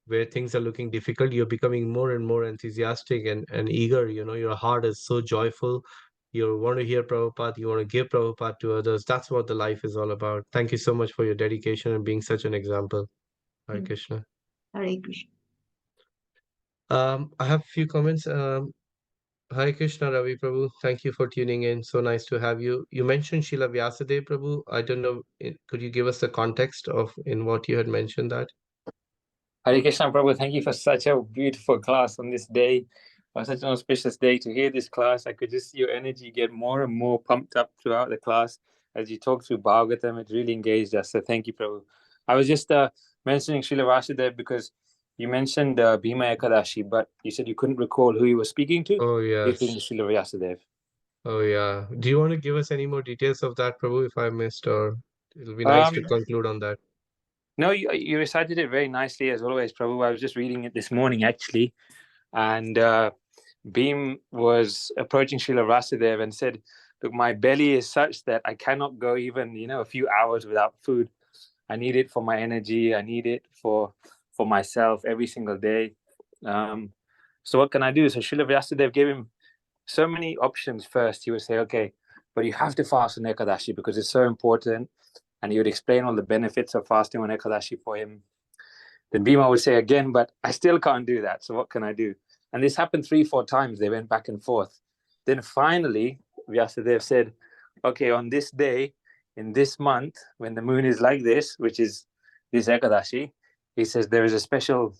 where things are looking difficult. You're becoming more and more enthusiastic and eager. Your heart is so joyful. You want to hear Prabhupada, you want to give Prabhupada to others. That's what the life is all about. Thank you so much for your dedication and being such an example. Hare Krishna. Hare Krishna. I have a few comments. Hare Krishna, Ravi Prabhu. Thank you for tuning in. So nice to have you. You mentioned Srila Vyasadeva Prabhu. I don't know, could you give us the context of in what you had mentioned that? Hare Krishna, Prabhu. Thank you for such a beautiful class on this day, on such an auspicious day. To hear this class, I could just see your energy get more and more pumped up throughout the class as you talk through Bhagavatam. It really engaged us. So thank you, Prabhu. I was just mentioning Srila Vasudev because you mentioned Bhima Ekadashi, but you said you couldn't recall who you were speaking to. Oh, You're yes. speaking to Srila Vasudev. Oh, yeah. Do you want to give us any more details of that, Prabhu, if I missed, or it'll be nice to conclude on that? No, you recited it very nicely as always, Prabhu. I was just reading it this morning actually, and Bhim was approaching Srila Vasudev and said, "Look, my belly is such that I cannot go even a few hours without food. I need it for my energy. I need it for myself every single day. So what can I do?" So Srila Vasudev gave him so many options. First, he would say, "Okay, but you have to fast on Ekadashi because it's so important." And he would explain all the benefits of fasting on Ekadashi for him. Then Bhima would say again, "But I still can't do that. So what can I do?" And this happened 3-4 times. They went back and forth. Then finally, Vyasadeva said, "Okay, on this day, in this month, when the moon is like this, which is this Ekadashi," he says there is a special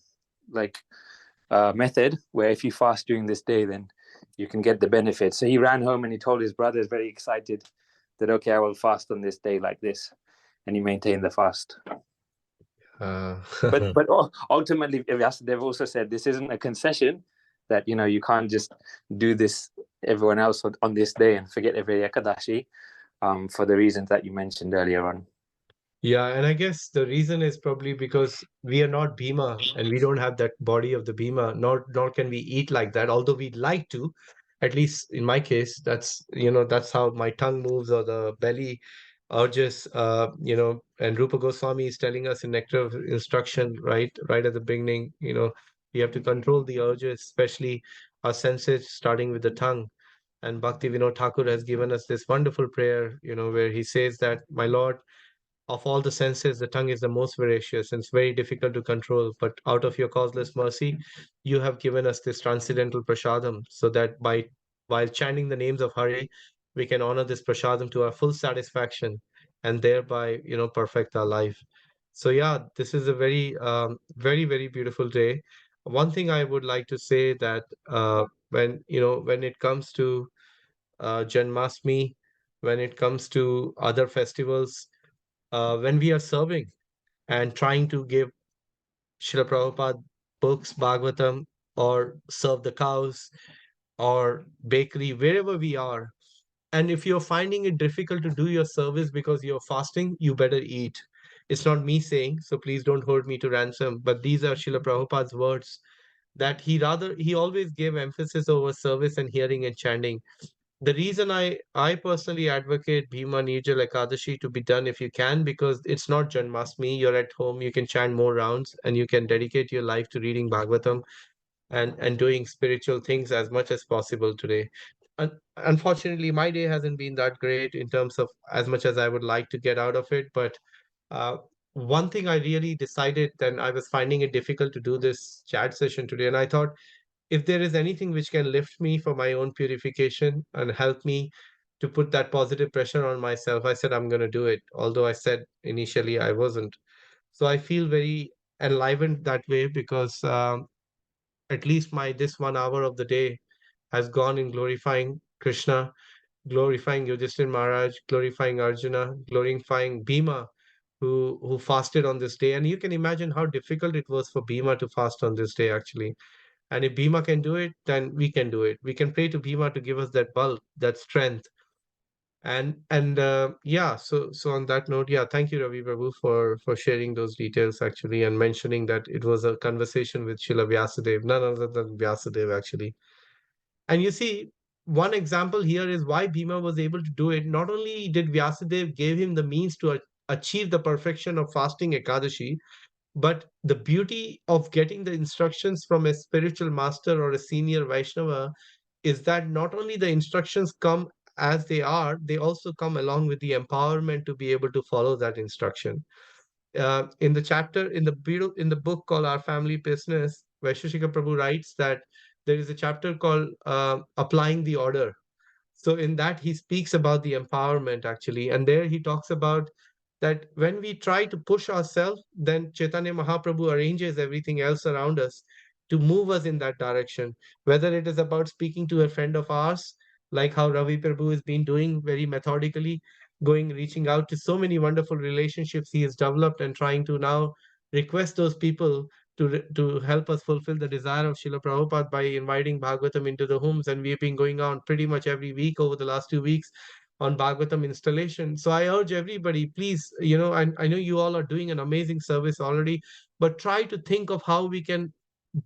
method where if you fast during this day, then you can get the benefit. So he ran home and he told his brothers, very excited, that, "Okay, I will fast on this day like this." And he maintained the fast. But ultimately, they've also said this isn't a concession, that you can't just do this everyone else on this day and forget every Ekadashi, for the reasons that you mentioned earlier on. Yeah, and I guess the reason is probably because we are not Bhima and we don't have that body of the Bhima, nor can we eat like that, although we'd like to. At least in my case, that's how my tongue moves, or the belly urges, and Rupa Goswami is telling us in Nectar of Instruction, right at the beginning, we have to control the urges, especially our senses, starting with the tongue. And Bhakti Vinod Thakur has given us this wonderful prayer, where he says that, "My Lord, of all the senses, the tongue is the most voracious, and it's very difficult to control. But out of your causeless mercy, you have given us this transcendental prasadam, so that while chanting the names of Hari, we can honor this prasadam to our full satisfaction, and thereby, perfect our life." So yeah, this is a very, very, very beautiful day. One thing I would like to say that when it comes to Janmashtami, when it comes to other festivals, when we are serving and trying to give Srila Prabhupada books, Bhagavatam, or serve the cows, or bakery, wherever we are, and if you're finding it difficult to do your service because you're fasting, you better eat. It's not me saying, so please don't hold me to ransom, but these are Srila Prabhupada's words, that he always gave emphasis over service and hearing and chanting. The reason I personally advocate Bhima Nirjal Ekadashi to be done if you can, because it's not Janmashtami, you're at home, you can chant more rounds, and you can dedicate your life to reading Bhagavatam and doing spiritual things as much as possible today. Unfortunately, my day hasn't been that great in terms of as much as I would like to get out of it. But uh, one thing I really decided, then I was finding it difficult to do this chat session today, and I thought, if there is anything which can lift me for my own purification and help me to put that positive pressure on myself, I said I'm going to do it. Although I said initially I wasn't. So I feel very enlivened that way, because at least my this 1 hour of the day has gone in glorifying Krishna, glorifying Yudhishthir Maharaj, glorifying Arjuna, glorifying Bhima, who fasted on this day. And you can imagine how difficult it was for Bhima to fast on this day, actually. And if Bhima can do it, then we can do it. We can pray to Bhima to give us that bulk, that strength. And yeah, so on that note, yeah, thank you, Ravi Prabhu, for sharing those details, actually, and mentioning that it was a conversation with Srila Vyasadeva, none other than Vyasadeva, actually. And you see, one example here is why Bhima was able to do it. Not only did Vyasadeva gave him the means to achieve the perfection of fasting Ekadashi, but the beauty of getting the instructions from a spiritual master or a senior Vaishnava is that not only the instructions come as they are, they also come along with the empowerment to be able to follow that instruction. In the chapter in the book called Our Family Business, Vaisheshika Prabhu writes that there is a chapter called Applying the Order. So in that he speaks about the empowerment, actually, and there he talks about that when we try to push ourselves, then Chaitanya Mahaprabhu arranges everything else around us to move us in that direction. Whether it is about speaking to a friend of ours, like how Ravi Prabhu has been doing very methodically, reaching out to so many wonderful relationships he has developed, and trying to now request those people to help us fulfill the desire of Srila Prabhupada by inviting Bhagavatam into the homes. And we've been going on pretty much every week over the last 2 weeks, on Bhagavatam installation. So I urge everybody, please, I know you all are doing an amazing service already, but try to think of how we can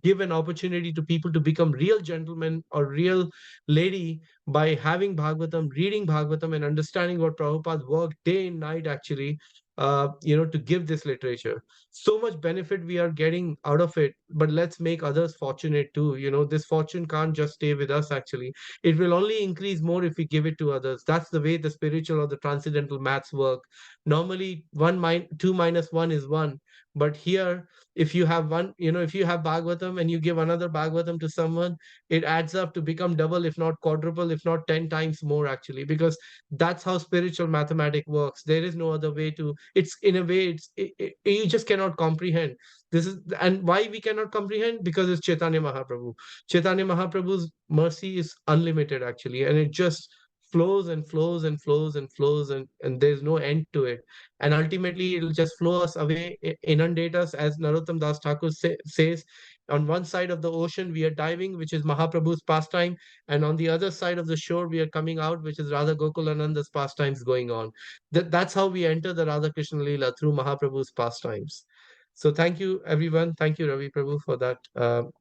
give an opportunity to people to become real gentlemen or real lady by having Bhagavatam, reading Bhagavatam, and understanding what Prabhupada worked day and night actually, to give this literature. So much benefit we are getting out of it, but let's make others fortunate too. This fortune can't just stay with us actually. It will only increase more if we give it to others. That's the way the spiritual or the transcendental maths work. Normally, 2 minus 1 is 1. But here, if you have if you have Bhagavatam and you give another Bhagavatam to someone, it adds up to become double, if not quadruple, if not 10 times more actually, because that's how spiritual mathematics works. There is no other way to, it's in a way, you just cannot comprehend. This is, and why we cannot comprehend? Because it's Chaitanya Mahaprabhu. Chaitanya Mahaprabhu's mercy is unlimited actually, and it just flows and flows and flows and flows, and there's no end to it. And ultimately it'll just flow us away, inundate us, as Narottam Das Thakur says. On one side of the ocean we are diving, which is Mahaprabhu's pastime, and on the other side of the shore we are coming out, which is Radha Gokulananda's pastimes going on. That's how we enter the Radha Krishna Leela, through Mahaprabhu's pastimes. So thank you everyone. Thank you Ravi Prabhu for that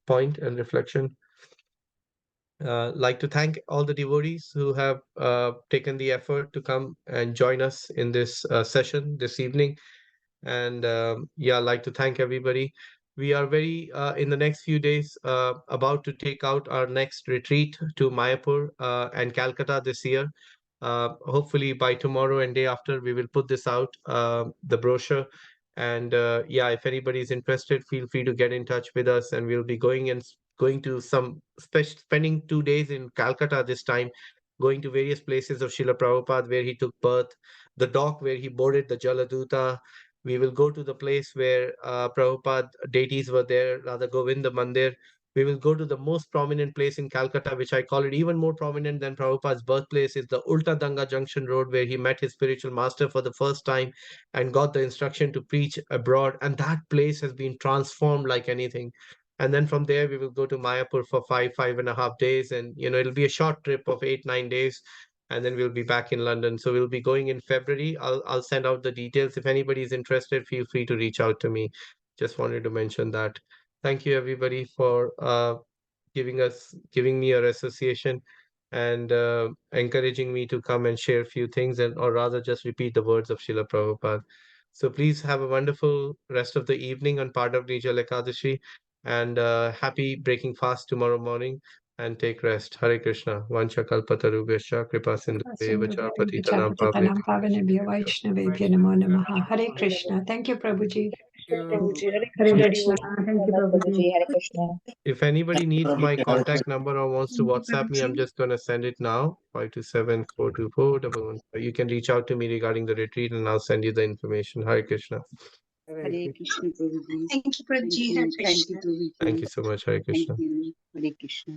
point and reflection. Like to thank all the devotees who have taken the effort to come and join us in this session this evening. And like to thank everybody. We are very in the next few days about to take out our next retreat to Mayapur and Calcutta this year. Hopefully by tomorrow and day after we will put this out, the brochure. And if anybody is interested, feel free to get in touch with us, and we'll be going to some spending 2 days in Calcutta this time, going to various places of Srila Prabhupada where he took birth, the dock where he boarded the Jaladuta. We will go to the place where Prabhupada deities were there, Radha Govinda Mandir. We will go to the most prominent place in Calcutta, which I call it even more prominent than Prabhupada's birthplace, is the Ulta Danga Junction Road, where he met his spiritual master for the first time and got the instruction to preach abroad. And that place has been transformed like anything. And then from there, we will go to Mayapur for 5.5 days. And, it'll be a short trip of 8-9 days. And then we'll be back in London. So we'll be going in February. I'll send out the details. If anybody is interested, feel free to reach out to me. Just wanted to mention that. Thank you everybody for giving me your association and encouraging me to come and share a few things, or rather just repeat the words of Srila Prabhupada. So please have a wonderful rest of the evening on Padav Nijal Ekadashi, and happy breaking fast tomorrow morning, and take rest. Hare Krishna. Vancha kalpatarubhascha kripa sindhubheva patitanam Pavanebhyo Vaishnavebhyo Namo Namaha. Hare Krishna. Thank you, Prabhuji. Prabhuji, Hare Hare Krishna. Krishna. Thank you, Prabhuji. Hare Krishna. If anybody needs my Prabhuji, Hare contact Krishna. number or wants to WhatsApp me, I'm just going to send it now. 527-424-115. You can reach out to me regarding the retreat and I'll send you the information. Hare Krishna. Hare Krishna, Prabhuji. Thank you, Prabhuji. Hare Thank you, Krishna. Prabhuji. Thank you so much. Hare Krishna. Thank you. Hare Krishna.